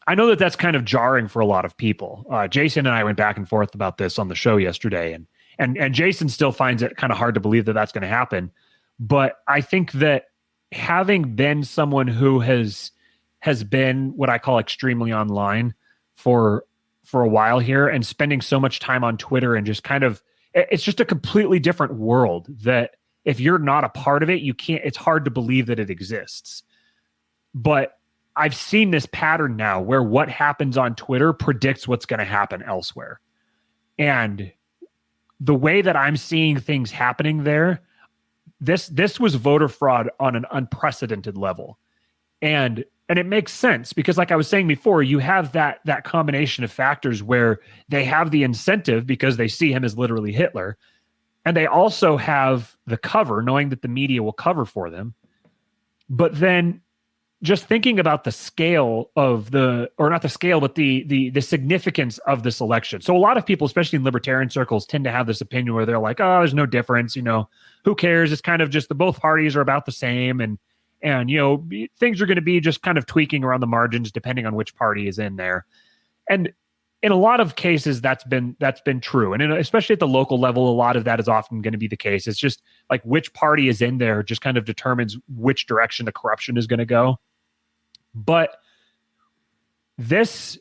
I know that's kind of jarring for a lot of people. Jason and I went back and forth about this on the show yesterday, and Jason still finds it kind of hard to believe that that's going to happen. But I think that having been someone who has been what I call extremely online for a while here, and spending so much time on Twitter, and just kind of, it's just a completely different world that if you're not a part of it, it's hard to believe that it exists. But I've seen this pattern now where what happens on Twitter predicts what's going to happen elsewhere. And the way that I'm seeing things happening there, this was voter fraud on an unprecedented level. And it makes sense because, like I was saying before, you have that combination of factors where they have the incentive because they see him as literally Hitler. And they also have the cover, knowing that the media will cover for them. But then just thinking about the scale of the significance of this election. So a lot of people, especially in libertarian circles, tend to have this opinion where they're like, oh, there's no difference. Who cares? It's kind of just both parties are about the same. And things are going to be just kind of tweaking around the margins depending on which party is in there. And in a lot of cases, that's been true. And especially at the local level, a lot of that is often going to be the case. It's just like which party is in there just kind of determines which direction the corruption is going to go. But this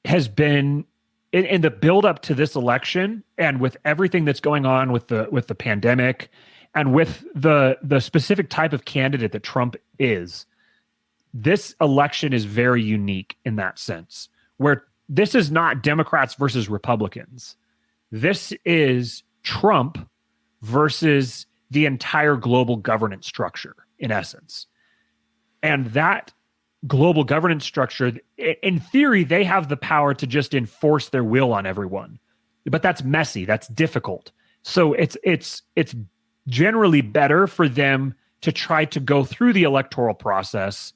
has been in the build up to this election, and with everything that's going on with the pandemic, and with the specific type of candidate that Trump is, this election is very unique in that sense, where this is not Democrats versus Republicans. This is Trump versus the entire global governance structure, in essence. And that global governance structure, in theory, they have the power to just enforce their will on everyone. But that's messy. That's difficult. So it's generally better for them to try to go through the electoral process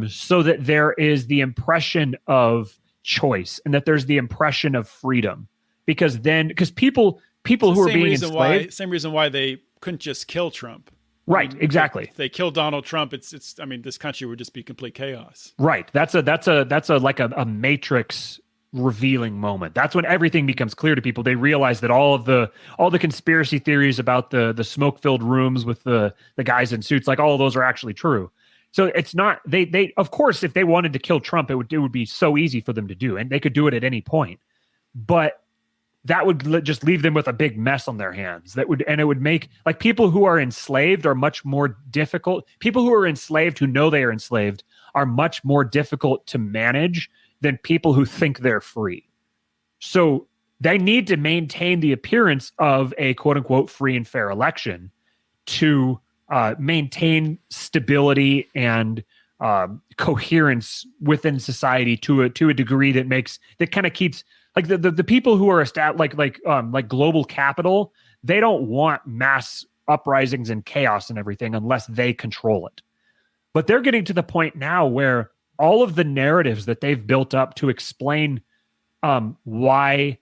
so that there is the impression of choice and that there's the impression of freedom. Because people who are being enslaved... Same reason why they couldn't just kill Trump. Right, exactly. If they kill Donald Trump, this country would just be complete chaos. Right. That's a like a matrix revealing moment. That's when everything becomes clear to people. They realize that all the conspiracy theories about the smoke-filled rooms with the guys in suits, like all of those are actually true. So it's not they of course, if they wanted to kill Trump, it would be so easy for them to do, and they could do it at any point. But that would just leave them with a big mess on their hands. It would make, like, people who are enslaved are much more difficult. People who are enslaved, who know they are enslaved, are much more difficult to manage than people who think they're free. So they need to maintain the appearance of a quote unquote free and fair election to maintain stability and coherence within society to a degree that kind of keeps, like, the people who are like global capital. They don't want mass uprisings and chaos and everything unless they control it. But they're getting to the point now where all of the narratives that they've built up to explain why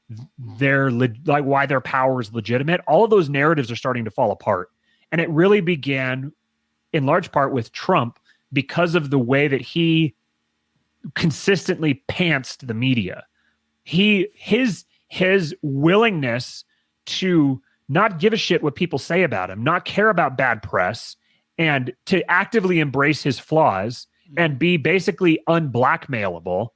their power is legitimate, all of those narratives are starting to fall apart. And it really began in large part with Trump because of the way that he consistently pantsed the media. His willingness to not give a shit what people say about him, not care about bad press, and to actively embrace his flaws and be basically unblackmailable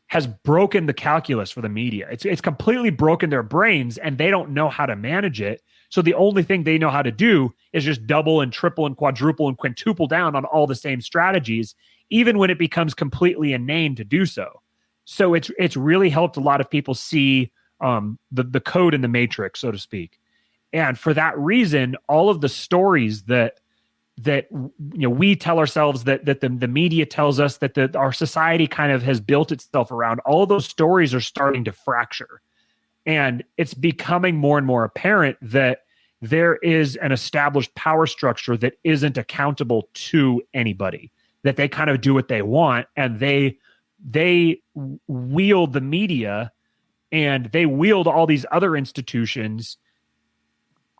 has broken the calculus for the media. It's completely broken their brains, and they don't know how to manage it. So the only thing they know how to do is just double and triple and quadruple and quintuple down on all the same strategies, even when it becomes completely inane to do so. So it's really helped a lot of people see the code in the matrix, so to speak. And for that reason, all of the stories that we tell ourselves, that the media tells us, that our society kind of has built itself around, all of those stories are starting to fracture. And it's becoming more and more apparent that there is an established power structure that isn't accountable to anybody, that they kind of do what they want, and they wield the media and they wield all these other institutions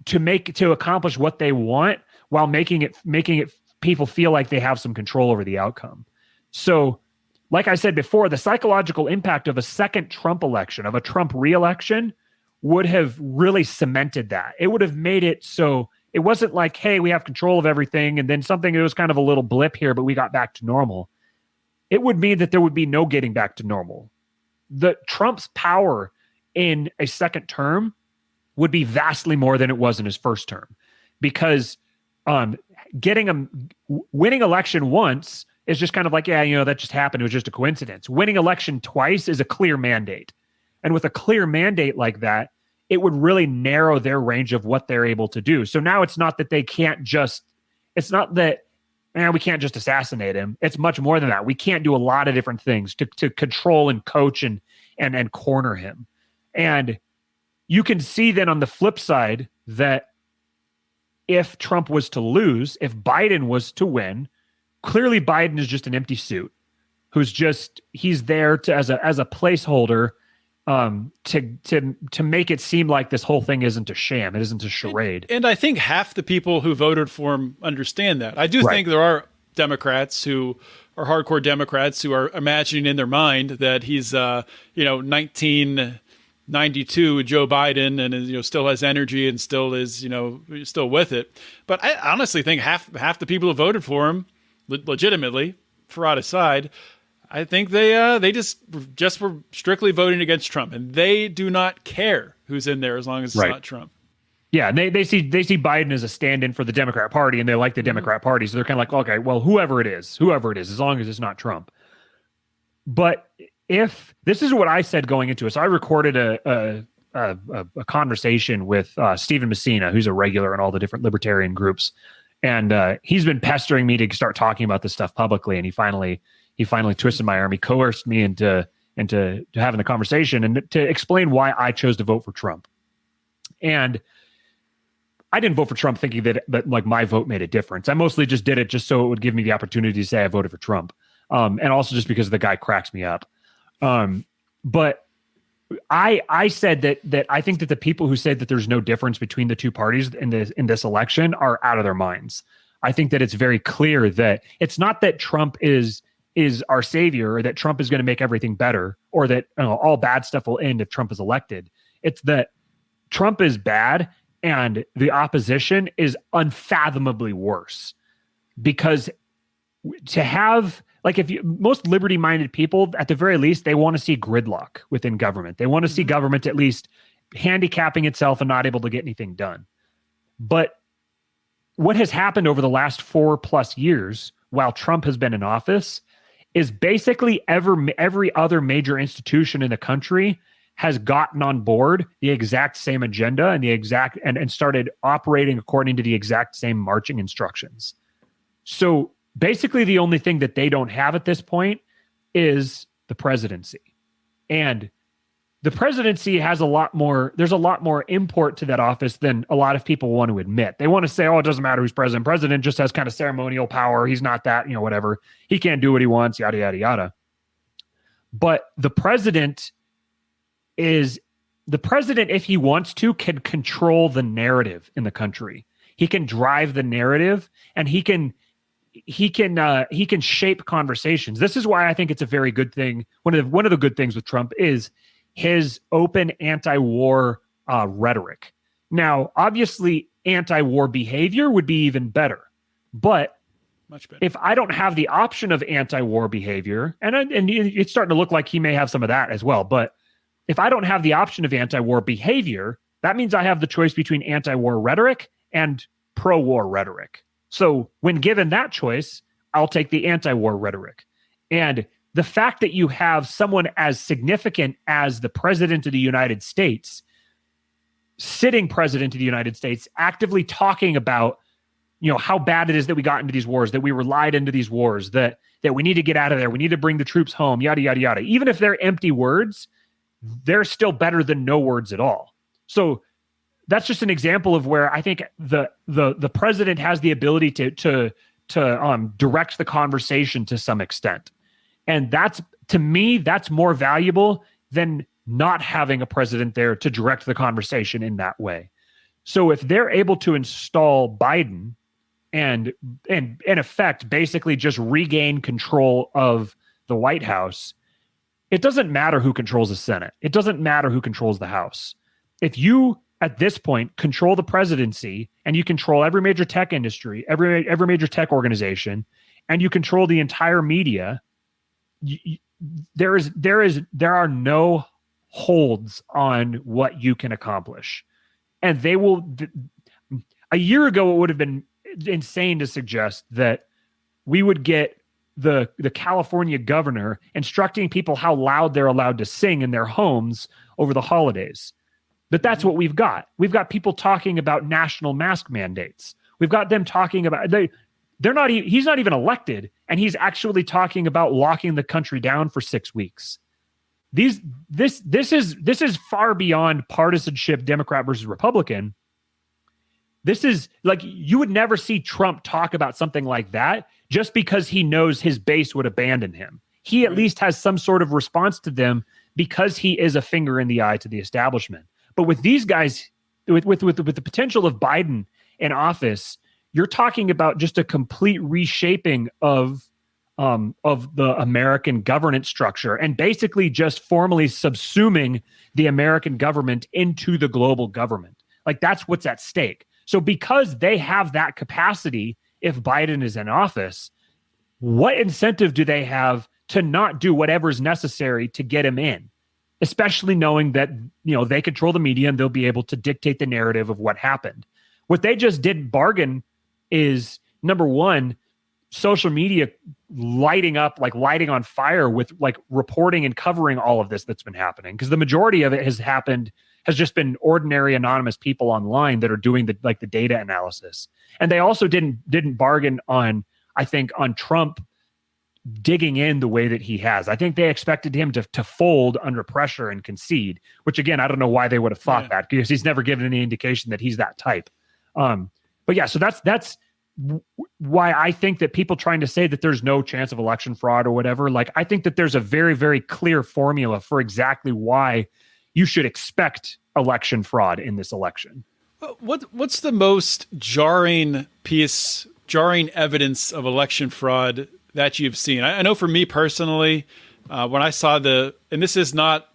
to accomplish what they want, while making it people feel like they have some control over the outcome. So, like I said before, the psychological impact of a second Trump election, of a Trump re-election, would have really cemented that. It would have made it so it wasn't like, hey, we have control of everything, and then it was kind of a little blip here, but we got back to normal. It would mean that there would be no getting back to normal. The Trump's power in a second term would be vastly more than it was in his first term, because winning election once is just kind of like, that just happened. It was just a coincidence. Winning election twice is a clear mandate. And with a clear mandate like that, it would really narrow their range of what they're able to do. So now it's not that we can't just assassinate him. It's much more than that. We can't do a lot of different things to control and coach and corner him. And you can see then on the flip side that if Trump was to lose, if Biden was to win, clearly Biden is just an empty suit he's there as a placeholder to make it seem like this whole thing isn't a sham. It isn't a charade. And I think half the people who voted for him understand that. I do think there are Democrats who are hardcore Democrats who are imagining in their mind that he's 1992 Joe Biden and still has energy and still is still with it. But I honestly think half the people who voted for him legitimately, fraud aside, I think they just were strictly voting against Trump, and they do not care who's in there as long as it's not Trump. Yeah, they see Biden as a stand-in for the Democrat Party, and they like the Democrat Party, so they're kind of like, okay, well, whoever it is, as long as it's not Trump. But if this is what I said going into it, so I recorded a conversation with Stephen Messina, who's a regular in all the different libertarian groups, and he's been pestering me to start talking about this stuff publicly, and he finally twisted my arm. He coerced me into having the conversation and to explain why I chose to vote for Trump. And I didn't vote for Trump thinking that like my vote made a difference. I mostly just did it just so it would give me the opportunity to say I voted for Trump. And also just because the guy cracks me up. But I said that I think that the people who say that there's no difference between the two parties in this election are out of their minds. I think that it's very clear that it's not that Trump is is our savior, or that Trump is going to make everything better, or that all bad stuff will end if Trump is elected. It's that Trump is bad and the opposition is unfathomably worse. Because to have, like, most liberty-minded people, at the very least, they want to see gridlock within government. They want to see government at least handicapping itself and not able to get anything done. But what has happened over the last 4+ years while Trump has been in office is basically every other major institution in the country has gotten on board the exact same agenda and started operating according to the exact same marching instructions. So basically the only thing that they don't have at this point is the presidency. And the presidency has there's a lot more import to that office than a lot of people want to admit. They want to say, oh, it doesn't matter who's president. President just has kind of ceremonial power. He's not that, whatever. He can't do what he wants, yada, yada, yada. But the president, if he wants to, can control the narrative in the country. He can drive the narrative, and he can shape conversations. This is why I think it's a very good thing. One of the good things with Trump is his open anti-war rhetoric. Now, obviously, anti-war behavior would be even better. But much better. If I don't have the option of anti-war behavior, and it's starting to look like he may have some of that as well, but if I don't have the option of anti-war behavior, that means I have the choice between anti-war rhetoric and pro-war rhetoric. So when given that choice, I'll take the anti-war rhetoric. And the fact that you have someone as significant as the president of the United States, sitting president of the United States, actively talking about, how bad it is that we got into these wars, that we were lied into these wars, that we need to get out of there, we need to bring the troops home, yada, yada, yada. Even if they're empty words, they're still better than no words at all. So that's just an example of where I think the president has the ability to direct the conversation to some extent. And to me, that's more valuable than not having a president there to direct the conversation in that way. So if they're able to install Biden and in effect, basically just regain control of the White House, it doesn't matter who controls the Senate. It doesn't matter who controls the House. If you, at this point, control the presidency and you control every major tech industry, every major tech organization, and you control the entire media, there are no holds on what you can accomplish. And they will. A year ago, it would have been insane to suggest that we would get the California governor instructing people how loud they're allowed to sing in their homes over the holidays. But that's what we've got. We've got people talking about national mask mandates. We've got them talking about he's not even elected, and he's actually talking about locking the country down for 6 weeks. This is far beyond partisanship, Democrat versus Republican. This is like, you would never see Trump talk about something like that just because he knows his base would abandon him. He at least has some sort of response to them because he is a finger in the eye to the establishment. But with these guys, with the potential of Biden in office, you're talking about just a complete reshaping of the American governance structure, and basically just formally subsuming the American government into the global government. Like, that's what's at stake. So because they have that capacity, if Biden is in office, what incentive do they have to not do whatever's necessary to get him in? Especially knowing that, they control the media and they'll be able to dictate the narrative of what happened. What they just didn't bargain is, number one, social media lighting on fire with reporting and covering all of this that's been happening. Because the majority of it has just been ordinary anonymous people online that are doing the data analysis. And they also didn't bargain on Trump digging in the way that he has. I think they expected him to fold under pressure and concede, which again, I don't know why they would have thought that, because he's never given any indication that he's that type. But yeah, so that's why I think that people trying to say that there's no chance of election fraud or whatever, I think that there's a very, very clear formula for exactly why you should expect election fraud in this election. What's the most jarring evidence of election fraud that you've seen? I know for me personally, when I saw and this is not,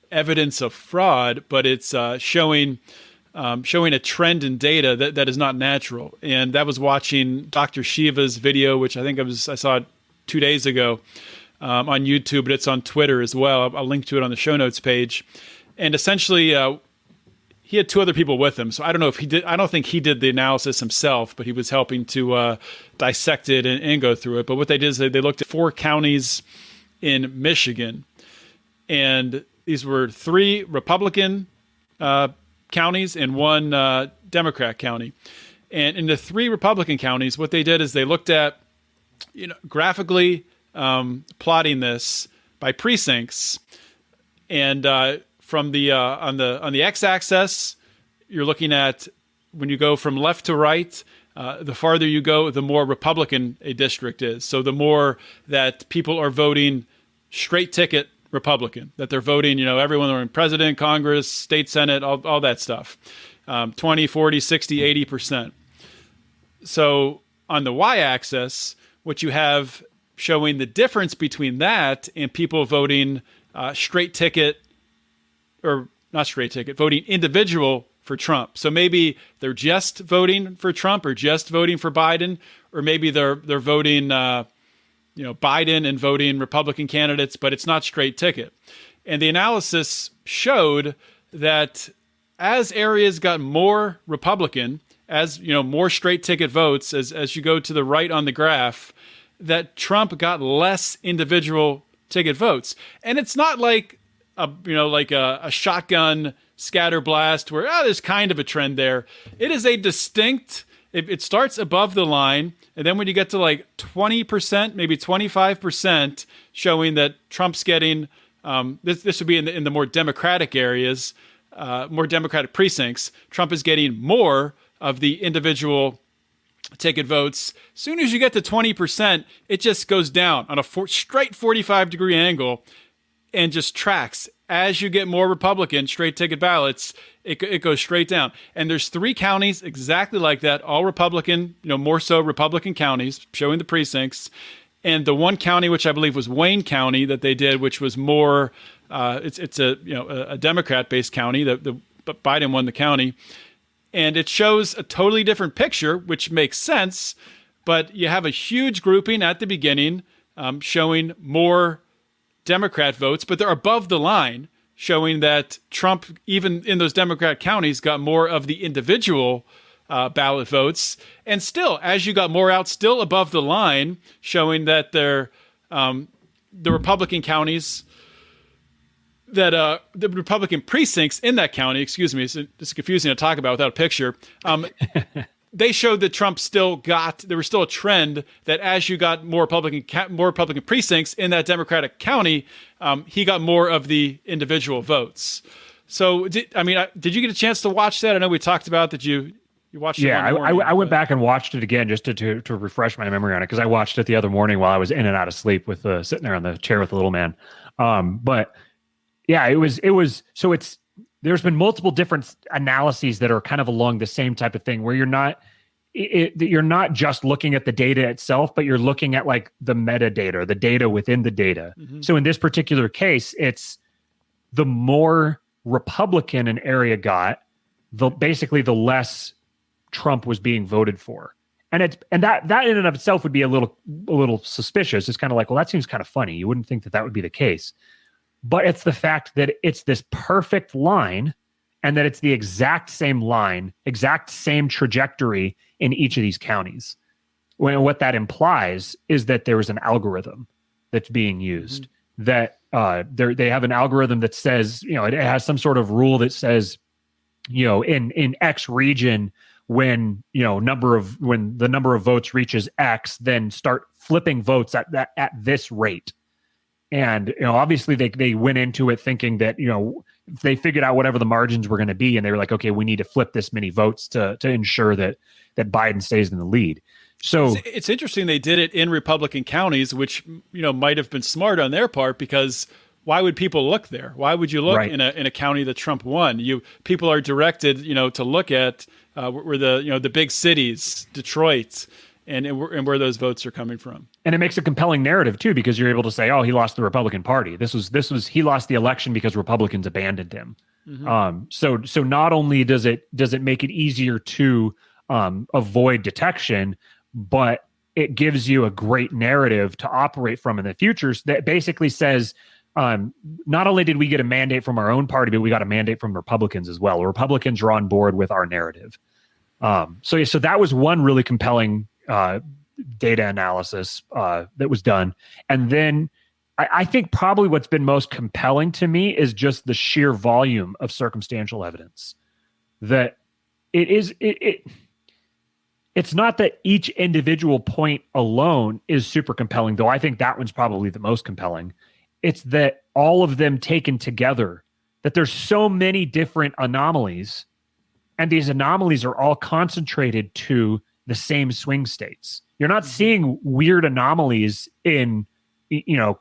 evidence of fraud, but it's showing a trend in data that is not natural. And that was watching Dr. SHIVA's video, which I think I saw it 2 days ago on YouTube, but it's on Twitter as well. I'll link to it on the show notes page. And essentially, he had 2 other people with him. So I don't know if he did. I don't think he did the analysis himself, but he was helping to dissect it and go through it. But what they did is they looked at 4 counties in Michigan, and these were 3 Republican counties and 1 Democrat county. And in the 3 Republican counties, what they did is they looked at, graphically plotting this by precincts, and from the on the x-axis, you're looking at when you go from left to right. The farther you go, the more Republican a district is. So the more that people are voting straight ticket Republican, that they're voting, everyone are in president, Congress, state Senate, all that stuff, 20, 40, 60, 80%. So on the y-axis, what you have showing the difference between that and people voting straight ticket, or not straight ticket, voting individual for Trump. So maybe they're just voting for Trump or just voting for Biden, or maybe they're voting Biden and voting Republican candidates, but it's not straight ticket. And the analysis showed that as areas got more Republican, as more straight ticket votes, as you go to the right on the graph, that Trump got less individual ticket votes. And it's not like a shotgun scatter blast where there's kind of a trend there. It is a distinct. It starts above the line, and then when you get to like 20%, maybe 25%, showing that Trump's getting this would be in the more Democratic areas, more Democratic precincts. Trump is getting more of the individual ticket votes. As soon as you get to 20%, it just goes down on a straight 45-degree angle and just tracks. As you get more Republican straight ticket ballots, it goes straight down. And there's 3 counties exactly like that, all Republican, more so Republican counties, showing the precincts. And the 1 county, which I believe was Wayne County, that they did, which was more, it's a Democrat-based county. The Biden won the county. And it shows a totally different picture, which makes sense. But you have a huge grouping at the beginning showing more Democrat votes, but they're above the line, showing that Trump, even in those Democrat counties, got more of the individual ballot votes. And still, as you got more out, still above the line, showing that the Republican counties, that the Republican precincts in that county, excuse me, it's confusing to talk about without a picture. They showed that Trump there was still a trend that as you got more Republican precincts in that Democratic county, he got more of the individual votes. So, did you get a chance to watch that? I know we talked about that you watched it. Yeah, I went back and watched it again just to refresh my memory on it, because I watched it the other morning while I was in and out of sleep with sitting there on the chair with the little man. But yeah, it was so it's. There's been multiple different analyses that are kind of along the same type of thing, where you're not just looking at the data itself, but you're looking at like the metadata, the data within the data. Mm-hmm. So in this particular case, it's the more Republican an area got, basically the less Trump was being voted for. And that in and of itself would be a little suspicious. It's kind of like, well, that seems kind of funny. You wouldn't think that would be the case. But it's the fact that it's this perfect line, and that it's the exact same line, exact same trajectory in each of these counties. What that implies is that there is an algorithm that's being used. Mm-hmm. That they have an algorithm that says, it has some sort of rule that says, in X region, when the number of votes reaches X, then start flipping votes at this rate. And obviously they went into it thinking that they figured out whatever the margins were going to be, and they were like, okay, we need to flip this many votes to ensure that Biden stays in the lead. So it's interesting they did it in Republican counties, which might have been smart on their part, because why would people look there? Why would you look in a county that Trump won? People are directed to look at where the big cities, Detroit and where those votes are coming from. And it makes a compelling narrative too, because you're able to say, oh, he lost the Republican Party. This was he lost the election because Republicans abandoned him. So not only does it make it easier to avoid detection, but it gives you a great narrative to operate from in the future that basically says, not only did we get a mandate from our own party, but we got a mandate from Republicans as well. Republicans are on board with our narrative. So that was one really compelling data analysis that was done. And then I think probably what's been most compelling to me is just the sheer volume of circumstantial evidence. That it's not that each individual point alone is super compelling, though I think that one's probably the most compelling. It's that all of them taken together, that there's so many different anomalies, and these anomalies are all concentrated to the same swing states. You're not seeing weird anomalies in,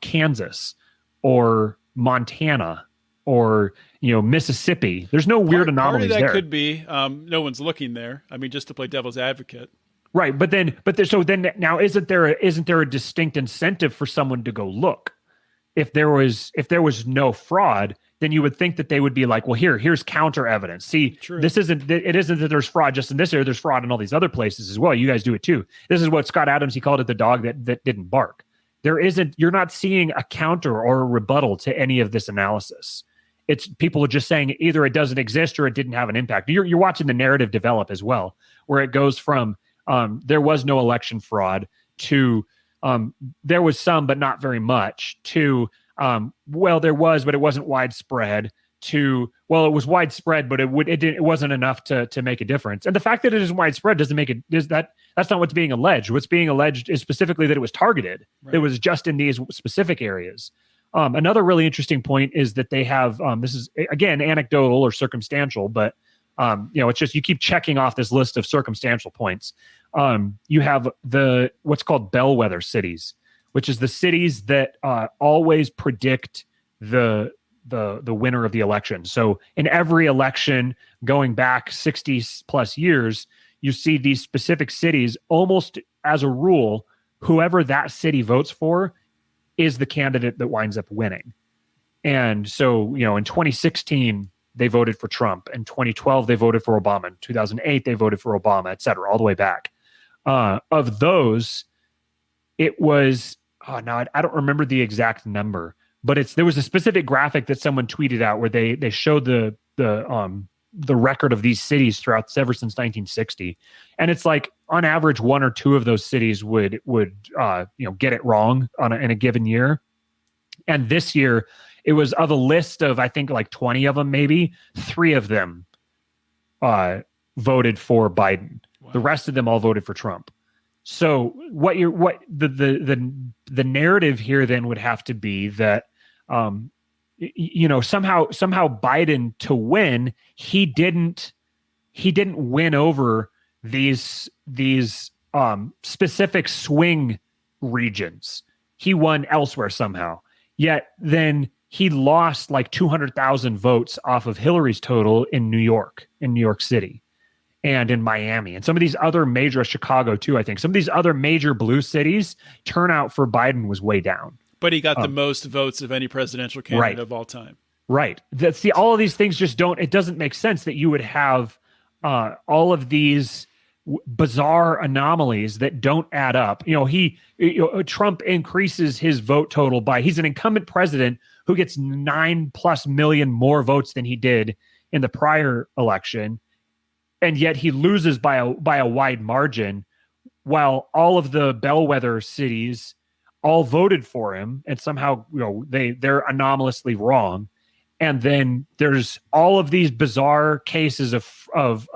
Kansas or Montana or, Mississippi. There's no weird anomalies part of that there. Could be no one's looking there. I mean, just to play devil's advocate. Right, but then now isn't there a distinct incentive for someone to go look? If there was no fraud, then you would think that they would be like, well, here's counter evidence. See, True. it isn't that there's fraud just in this area. There's fraud in all these other places as well. You guys do it too. This is what Scott Adams, he called it the dog that didn't bark. You're not seeing a counter or a rebuttal to any of this analysis. It's people are just saying either it doesn't exist or it didn't have an impact. You're watching the narrative develop as well, where it goes from there was no election fraud to there was some, but not very much, to well, there was, but it wasn't widespread, to well, it was widespread, but it wasn't enough to make a difference. And the fact that it isn't widespread doesn't make it that's not what's being alleged. What's being alleged is specifically that it was targeted. Right. It was just in these specific areas. Another really interesting point is that they have this is again anecdotal or circumstantial, but it's just you keep checking off this list of circumstantial points. You have what's called bellwether cities, which is the cities that always predict the winner of the election. So in every election going back 60 plus years, you see these specific cities almost as a rule, whoever that city votes for is the candidate that winds up winning. And so, in 2016, they voted for Trump. In 2012, they voted for Obama. In 2008, they voted for Obama, et cetera, all the way back. Of those, it was, now I don't remember the exact number, but there was a specific graphic that someone tweeted out where they showed the record of these cities ever since 1960. And it's like on average, one or two of those cities would get it wrong in a given year. And this year it was of a list of, I think like 20 of them, maybe 3 of them voted for Biden. Wow. The rest of them all voted for Trump. So the narrative here then would have to be that, somehow Biden to win, he didn't win over these specific swing regions. He won elsewhere somehow. Yet then he lost like 200,000 votes off of Hillary's total in New York City, and in Miami, and some of these other major, Chicago too, I think. Some of these other major blue cities, turnout for Biden was way down. But he got the most votes of any presidential candidate of all time. Right. All of these things just it doesn't make sense that you would have all of these bizarre anomalies that don't add up. Trump increases his vote total he's an incumbent president who gets 9+ million more votes than he did in the prior election. And yet he loses by a wide margin, while all of the bellwether cities all voted for him, and somehow they're anomalously wrong. And then there's all of these bizarre cases of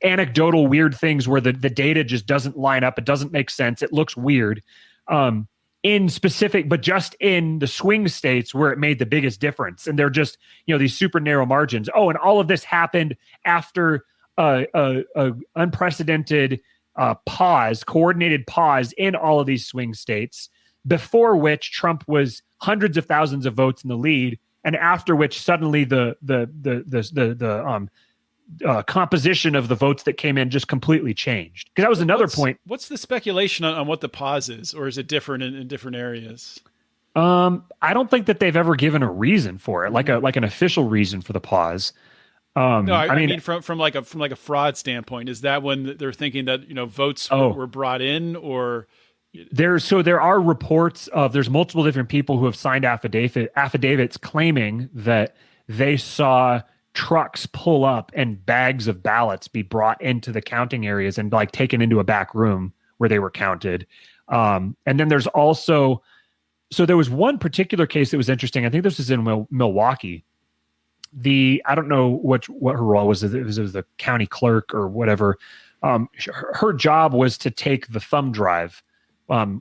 anecdotal weird things where the data just doesn't line up. It doesn't make sense. It looks weird. In specific, but just in the swing states where it made the biggest difference. And they're just, these super narrow margins. Oh, and all of this happened after a unprecedented coordinated pause in all of these swing states, before which Trump was hundreds of thousands of votes in the lead, and after which suddenly the composition of the votes that came in just completely changed. Because that was another point. What's the speculation on what the pause is, or is it different in different areas? I don't think that they've ever given a reason for it, like an official reason for the pause. No, I mean from like a fraud standpoint, is that when they're thinking that votes were brought in, or there are reports of there's multiple different people who have signed affidavits claiming that they saw trucks pull up and bags of ballots be brought into the counting areas and like taken into a back room where they were counted. And then there's also, so there was one particular case that was interesting. I think this was in Milwaukee. I don't know what her role was. It was the county clerk or whatever. Her job was to take the thumb drive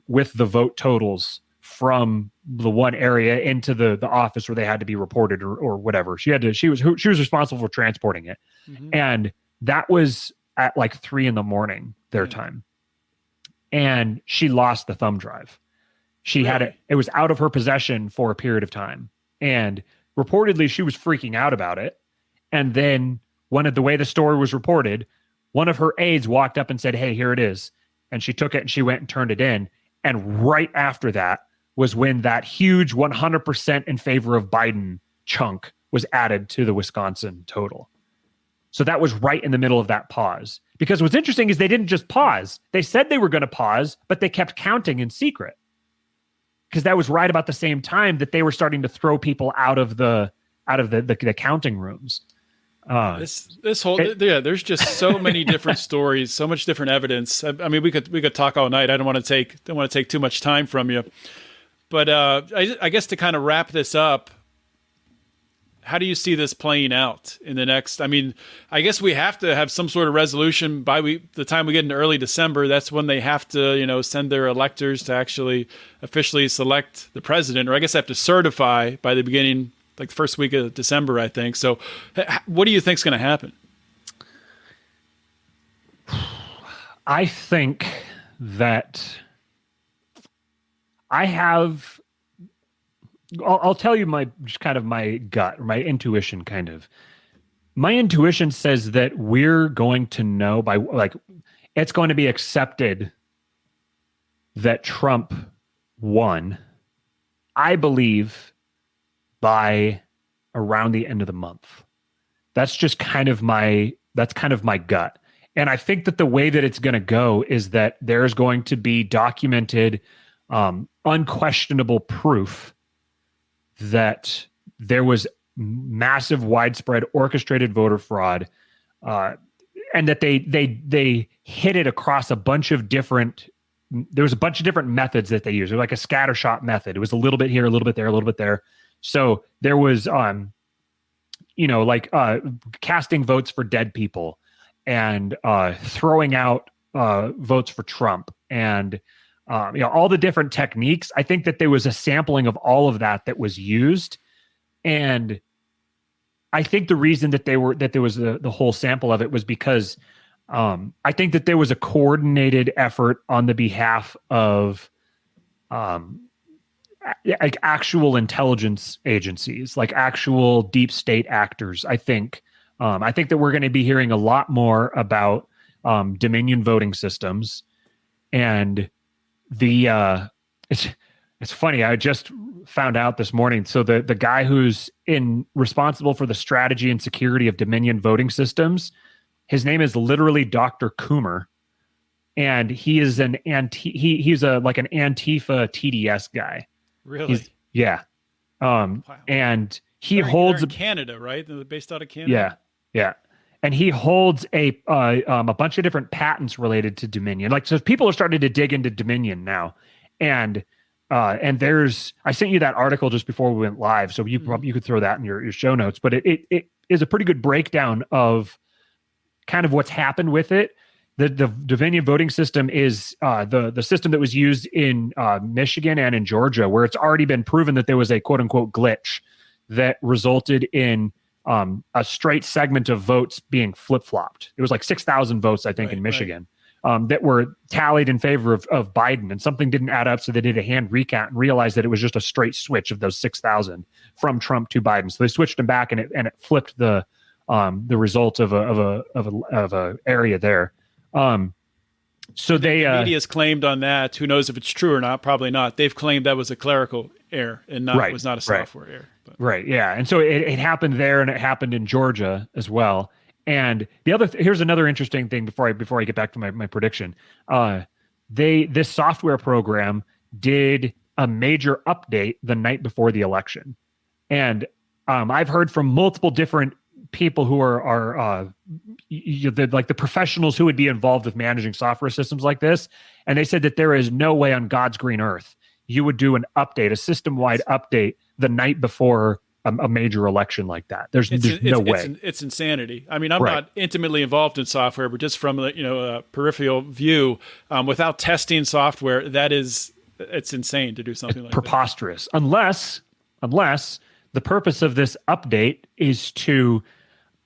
with the vote totals from the one area into the office where they had to be reported or whatever. She was responsible for transporting it. Mm-hmm. And that was at like 3 a.m. their time. And she lost the thumb drive. She had it. It was out of her possession for a period of time. And reportedly she was freaking out about it. And then the way the story was reported, one of her aides walked up and said, "Hey, here it is." And she took it and she went and turned it in. And right after that was when that huge 100% in favor of Biden chunk was added to the Wisconsin total. So that was right in the middle of that pause. Because what's interesting is they didn't just pause. They said they were going to pause, but they kept counting in secret. Because that was right about the same time that they were starting to throw people out of the counting rooms. There's just so many different stories, so much different evidence. I mean, we could talk all night. I don't want to take too much time from you, but I guess to kind of wrap this up, how do you see this playing out in the next? I mean, I guess we have to have some sort of resolution by the time we get into early December. That's when they have to send their electors to actually officially select the president, or I guess they have to certify by the beginning, like the first week of December, I think. So what do you think is going to happen? I think that I'll tell you my gut, or my intuition kind of. My intuition says that we're going to know it's going to be accepted that Trump won, I believe, by around the end of the month. That's just kind of my gut. And I think that the way that it's going to go is that there's going to be documented, unquestionable proof that there was massive, widespread, orchestrated voter fraud, and that they hit it across a bunch of different. There was a bunch of different methods that they used. It was like a scattershot method. It was a little bit here, a little bit there, a little bit there. So there was, casting votes for dead people, and throwing out votes for Trump, and all the different techniques. I think that there was a sampling of all of that was used, and I think the reason that there was the whole sample of it was because I think that there was a coordinated effort on the behalf of like actual intelligence agencies, like actual deep state actors. I think that we're going to be hearing a lot more about Dominion voting systems, and it's funny. I just found out this morning. So the guy who's responsible for the strategy and security of Dominion voting systems, his name is literally Dr. Coomer, and he is he's like an Antifa TDS guy. Really? Yeah. Wow. And he they're holds in Canada, right? They're based out of Canada. Yeah. Yeah. And he holds a bunch of different patents related to Dominion. Like, so people are starting to dig into Dominion now. And there's, I sent you that article just before we went live, so you could throw that in your show notes. But it is a pretty good breakdown of kind of what's happened with it. The Dominion voting system is the system that was used in Michigan and in Georgia, where it's already been proven that there was a quote unquote glitch that resulted in a straight segment of votes being flip-flopped. It was like 6,000 votes, I think, in Michigan, that were tallied in favor of Biden, and something didn't add up, so they did a hand recount and realized that it was just a straight switch of those 6,000 from Trump to Biden. So they switched them back, and it flipped the the results of a area there. So the media's claimed on that. Who knows if it's true or not? Probably not. They've claimed that was a clerical error and was not a software error. But. Right. Yeah. And so it happened there, and it happened in Georgia as well. And here's another interesting thing before I get back to my prediction. This software program did a major update the night before the election, and I've heard from multiple different people who are like the professionals who would be involved with managing software systems like this, and they said that there is no way on God's green earth you would do a system-wide update the night before a major election like that. There's no way. It's insanity. I mean, I'm not intimately involved in software, but just from a peripheral view, without testing software, it's insane to do something like preposterous. Unless the purpose of this update is to,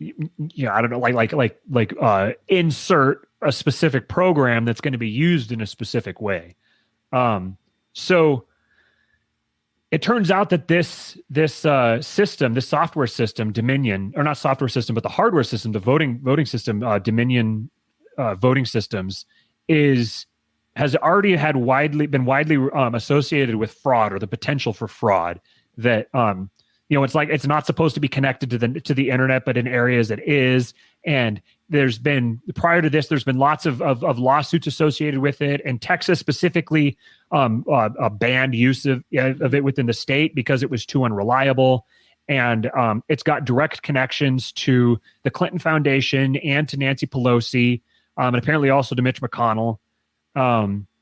I don't know, insert a specific program that's going to be used in a specific way. So it turns out that this software system, Dominion, or not software system, but the hardware system, the voting system, Dominion voting systems, has already been widely associated with fraud, or the potential for fraud. That it's like it's not supposed to be connected to the internet, but in areas it is. And prior to this, there's been lots of lawsuits associated with it. And Texas specifically banned use of it within the state because it was too unreliable. And it's got direct connections to the Clinton Foundation and to Nancy Pelosi, and apparently also to Mitch McConnell.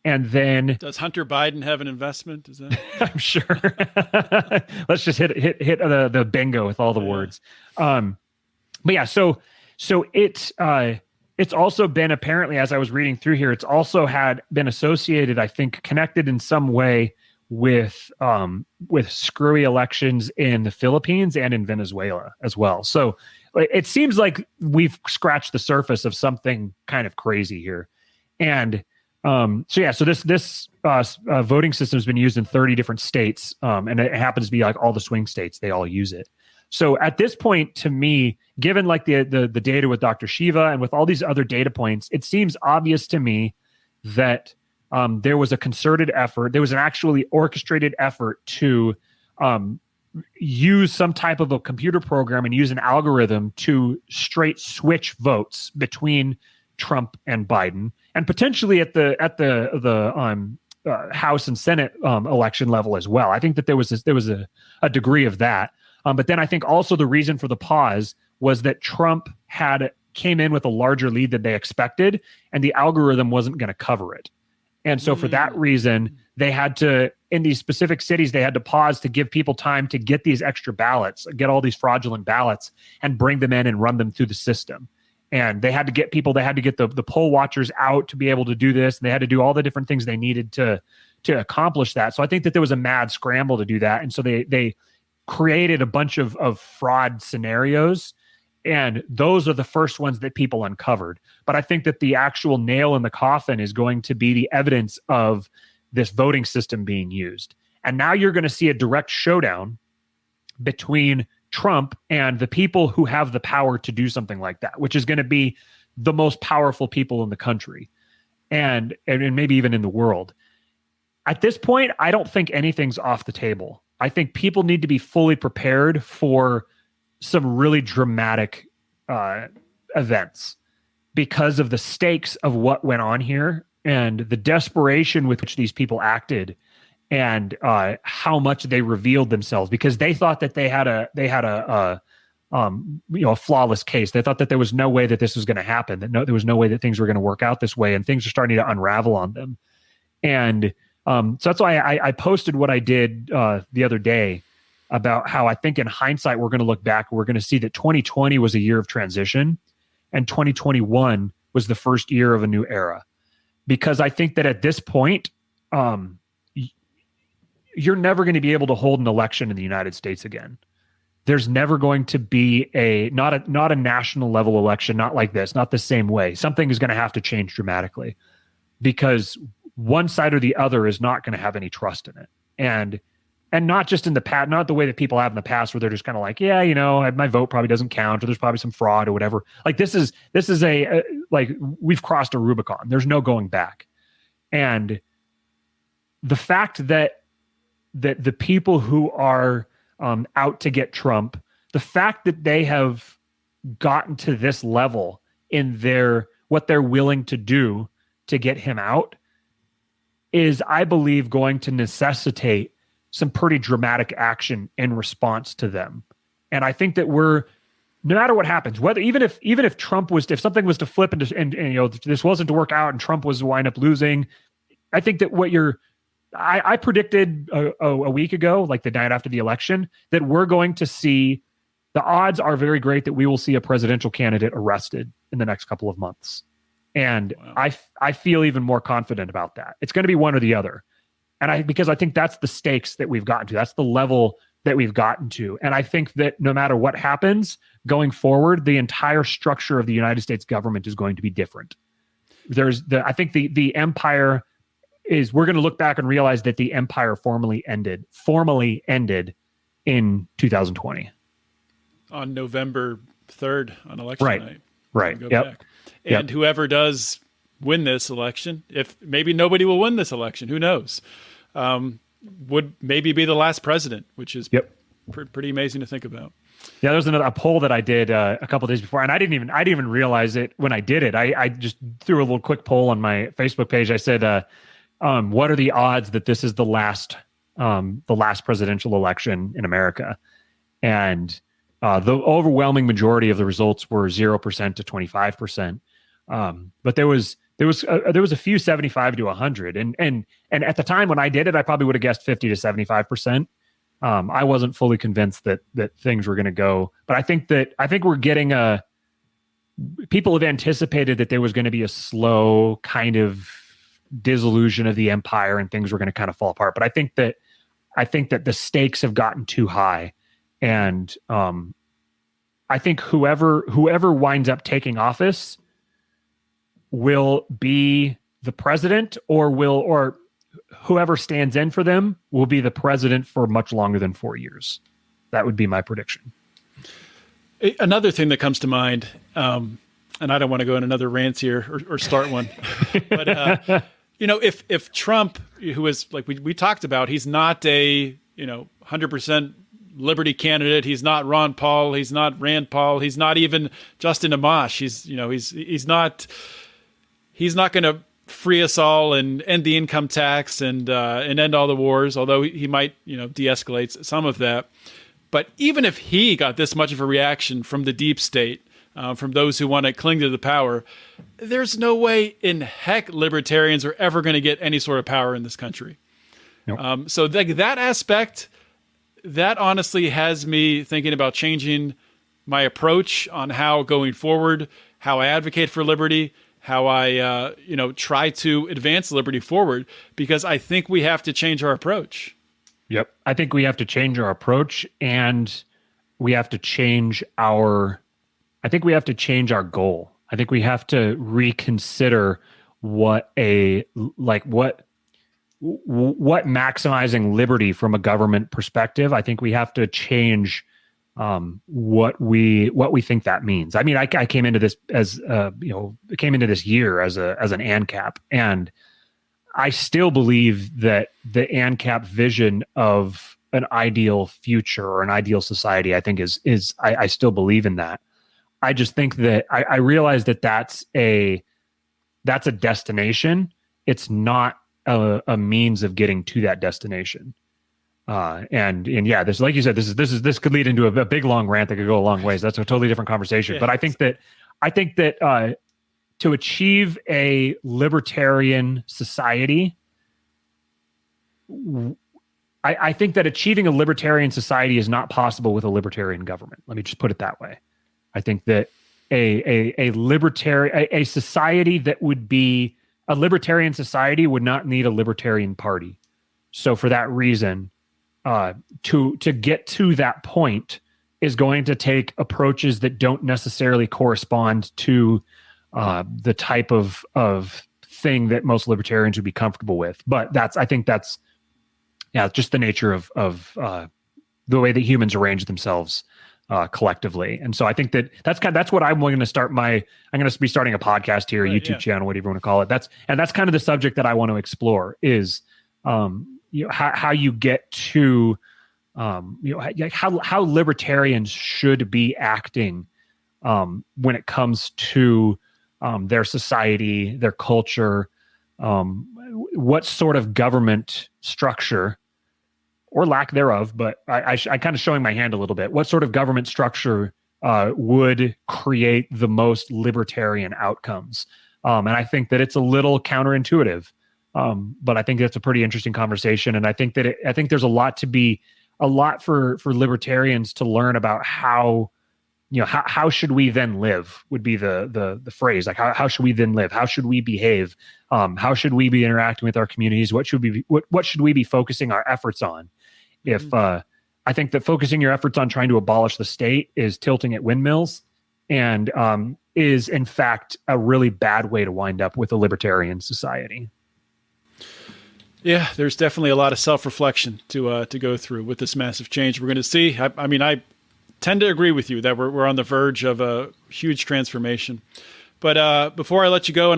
And then does Hunter Biden have an investment? Is that? I'm sure. Let's just hit the bingo with all the words. But yeah, so it's also been, apparently, as I was reading through here, it's also been associated, I think, connected in some way with screwy elections in the Philippines and in Venezuela as well. So it seems like we've scratched the surface of something kind of crazy here. And so this voting system has been used in 30 different states, and it happens to be like all the swing states, they all use it. So at this point, to me, given like the data with Dr. SHIVA and with all these other data points, it seems obvious to me that there was a concerted effort, there was an actually orchestrated effort to use some type of a computer program and use an algorithm to straight switch votes between Trump and Biden, and potentially at the House and Senate election level as well. I think that there was a degree of that. But then I think also the reason for the pause was that Trump came in with a larger lead than they expected, and the algorithm wasn't going to cover it. And so for that reason, they had to, in these specific cities, they had to pause to give people time to get these extra ballots, get all these fraudulent ballots, and bring them in and run them through the system. And they had to get the poll watchers out to be able to do this. And they had to do all the different things they needed to accomplish that. So I think that there was a mad scramble to do that. And so they created a bunch of fraud scenarios. And those are the first ones that people uncovered. But I think that the actual nail in the coffin is going to be the evidence of this voting system being used. And now you're going to see a direct showdown between Trump and the people who have the power to do something like that, which is going to be the most powerful people in the country and maybe even in the world. At this point, I don't think anything's off the table. I think people need to be fully prepared for some really dramatic events because of the stakes of what went on here and the desperation with which these people acted and how much they revealed themselves, because they thought that they had a flawless case. They thought that there was no way that this was going to happen, there was no way that things were going to work out this way, and things are starting to unravel on them. And so that's why I posted what I did the other day about how I think in hindsight, we're going to look back, we're going to see that 2020 was a year of transition and 2021 was the first year of a new era. Because I think that at this point, you're never going to be able to hold an election in the United States again. There's never going to be not a national level election, not like this, not the same way. Something is going to have to change dramatically because one side or the other is not going to have any trust in it. And and not just in the past, not the way that people have in the past, where they're just kind of like, yeah, my vote probably doesn't count, or there's probably some fraud or whatever. Like this is like we've crossed a Rubicon. There's no going back. And the fact that the people who are out to get Trump, the fact that they have gotten to this level in what they're willing to do to get him out is, I believe, going to necessitate some pretty dramatic action in response to them. And I think that no matter what happens, even if Trump if something was to flip and this wasn't to work out and Trump was to wind up losing, I think that I predicted a week ago, like the night after the election, that we're going to see, the odds are very great that we will see a presidential candidate arrested in the next couple of months. And wow. I feel even more confident about that. It's going to be one or the other. And because I think that's the stakes that we've gotten to. That's the level that we've gotten to. And I think that no matter what happens going forward, the entire structure of the United States government is going to be different. I think the empire we're going to look back and realize that the empire formally ended in 2020. On November 3rd, on election night. Right. Yep. And whoever does win this election, if maybe nobody will win this election, who knows, would maybe be the last president, which is pretty amazing to think about. Yeah, there was a poll that I did a couple of days before, and I didn't even realize it when I did it. I just threw a little quick poll on my Facebook page. I said, what are the odds that this is the last presidential election in America? And the overwhelming majority of the results were 0% to 25%. But there was a few 75 to 100, and at the time when I did it, I probably would have guessed 50 to 75%. I wasn't fully convinced that things were going to go, but I think we're getting people have anticipated that there was going to be a slow kind of dissolution of the empire and things were going to kind of fall apart. But I think that the stakes have gotten too high, and I think whoever winds up taking office will be the president, or whoever stands in for them will be the president for much longer than 4 years. That would be my prediction. Another thing that comes to mind, and I don't want to go in another rant here or start one, but if Trump, who is, like we talked about, he's not a 100% liberty candidate. He's not Ron Paul. He's not Rand Paul. He's not even Justin Amash. He's not going to free us all and end the income tax and end all the wars, although he might, de-escalate some of that. But even if he got this much of a reaction from the deep state, from those who want to cling to the power, there's no way in heck libertarians are ever going to get any sort of power in this country. Nope. So that aspect, that honestly has me thinking about changing my approach on how going forward, how I advocate for liberty, how I, try to advance liberty forward, because I think we have to change our approach. Yep. I think we have to change our approach, and we have to change our goal. I think we have to reconsider what maximizing liberty from a government perspective. I think we have to change what we think that means. I mean, I came into this this year as an ANCAP, and I still believe that the ANCAP vision of an ideal future or an ideal society, I think I still believe in that. I just think that I realize that that's a destination. It's not a means of getting to that destination. And yeah, this, like you said, this could lead into a big long rant that could go a long ways. That's a totally different conversation. Yeah. But I think that to achieve a libertarian society, I think that achieving a libertarian society is not possible with a libertarian government. Let me just put it that way. I think that a society that would be a libertarian society would not need a libertarian party. So for that reason, to get to that point is going to take approaches that don't necessarily correspond to the type of thing that most libertarians would be comfortable with. But I think that's just the nature of the way that humans arrange themselves collectively. And so I think that's what I'm going to start I'm going to be starting a podcast here, YouTube channel, whatever you want to call it. That's kind of the subject that I want to explore is, how you get to, how libertarians should be acting when it comes to their society, their culture, what sort of government structure or lack thereof, but I kind of showing my hand a little bit. What sort of government structure would create the most libertarian outcomes? And I think that it's a little counterintuitive, but I think that's a pretty interesting conversation. And I think that I think there's a lot for libertarians to learn about how should we then live would be the phrase. Like how should we then live? How should we behave? How should we be interacting with our communities? What should we be focusing our efforts on? If I think that focusing your efforts on trying to abolish the state is tilting at windmills, and is in fact a really bad way to wind up with a libertarian society. Yeah, there's definitely a lot of self-reflection to go through with this massive change we're going to see. I mean, I tend to agree with you that we're on the verge of a huge transformation. But before I let you go,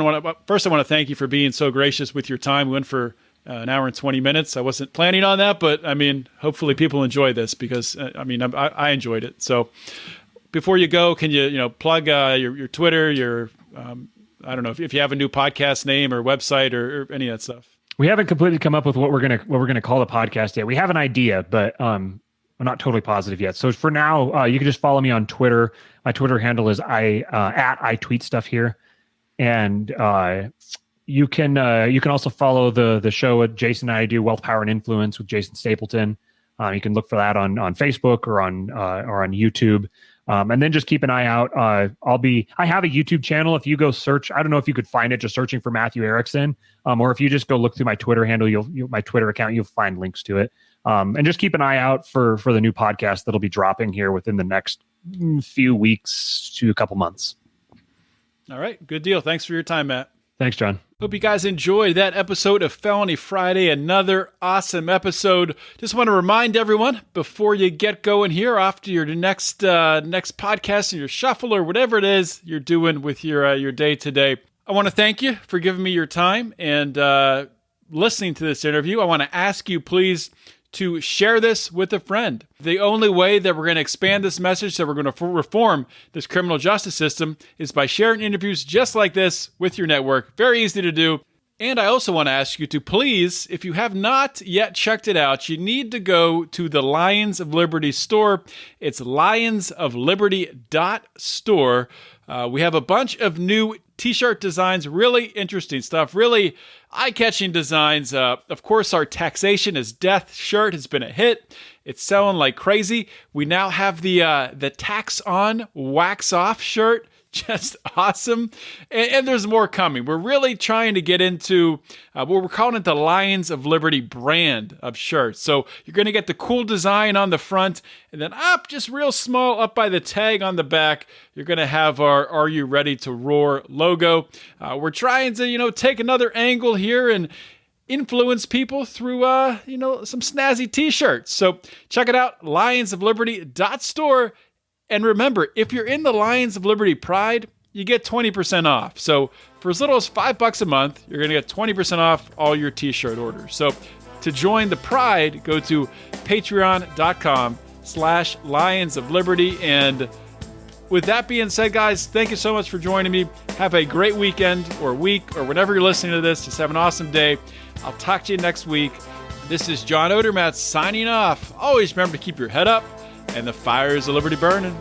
first I want to thank you for being so gracious with your time. We went for an hour and 20 minutes. I wasn't planning on that, but I mean, hopefully people enjoy this because I enjoyed it. So before you go, can you plug your Twitter, your I don't know if you have a new podcast name or website or any of that stuff. We haven't completely come up with what we're gonna call the podcast yet. We have an idea, but I'm not totally positive yet. So for now, you can just follow me on Twitter. My Twitter handle is I tweet stuff here, and you can also follow the show with Jason and I do Wealth, Power, and Influence with Jason Stapleton. You can look for that on Facebook or on YouTube. And then just keep an eye out. I have a YouTube channel. If you go search, I don't know if you could find it just searching for Matthew Erickson, or if you just go look through my Twitter handle, my Twitter account, you'll find links to it. And just keep an eye out for the new podcast that'll be dropping here within the next few weeks to a couple months. All right. Good deal. Thanks for your time, Matt. Thanks, John. Hope you guys enjoyed that episode of Felony Friday. Another awesome episode. Just want to remind everyone before you get going here, after your next podcast and your shuffle or whatever it is you're doing with your day today, I want to thank you for giving me your time and listening to this interview. I want to ask you, please, to share this with a friend. The only way that we're going to expand this message, that we're going to reform this criminal justice system, is by sharing interviews just like this with your network. Very easy to do. And I also want to ask you to please, if you have not yet checked it out, you need to go to the Lions of Liberty store. It's lionsofliberty.store. We have a bunch of new t-shirt designs, really interesting stuff, really eye-catching designs. Of course, our Taxation is Death shirt has been a hit. It's selling like crazy. We now have the Tax On, Wax Off shirt. Just awesome. And there's more coming. We're really trying to get into what we're calling it the Lions of Liberty brand of shirts. So you're going to get the cool design on the front, and then up just real small up by the tag on the back, you're going to have our Are You Ready to Roar logo. We're trying to, take another angle here and influence people through, some snazzy t-shirts. So check it out, lionsofliberty.store. And remember, if you're in the Lions of Liberty Pride, you get 20% off. So for as little as $5 a month, you're going to get 20% off all your t-shirt orders. So to join the Pride, go to patreon.com/Lions of Liberty. And with that being said, guys, thank you so much for joining me. Have a great weekend or week or whenever you're listening to this. Just have an awesome day. I'll talk to you next week. This is John Odermatt signing off. Always remember to keep your head up and the fires of liberty burning.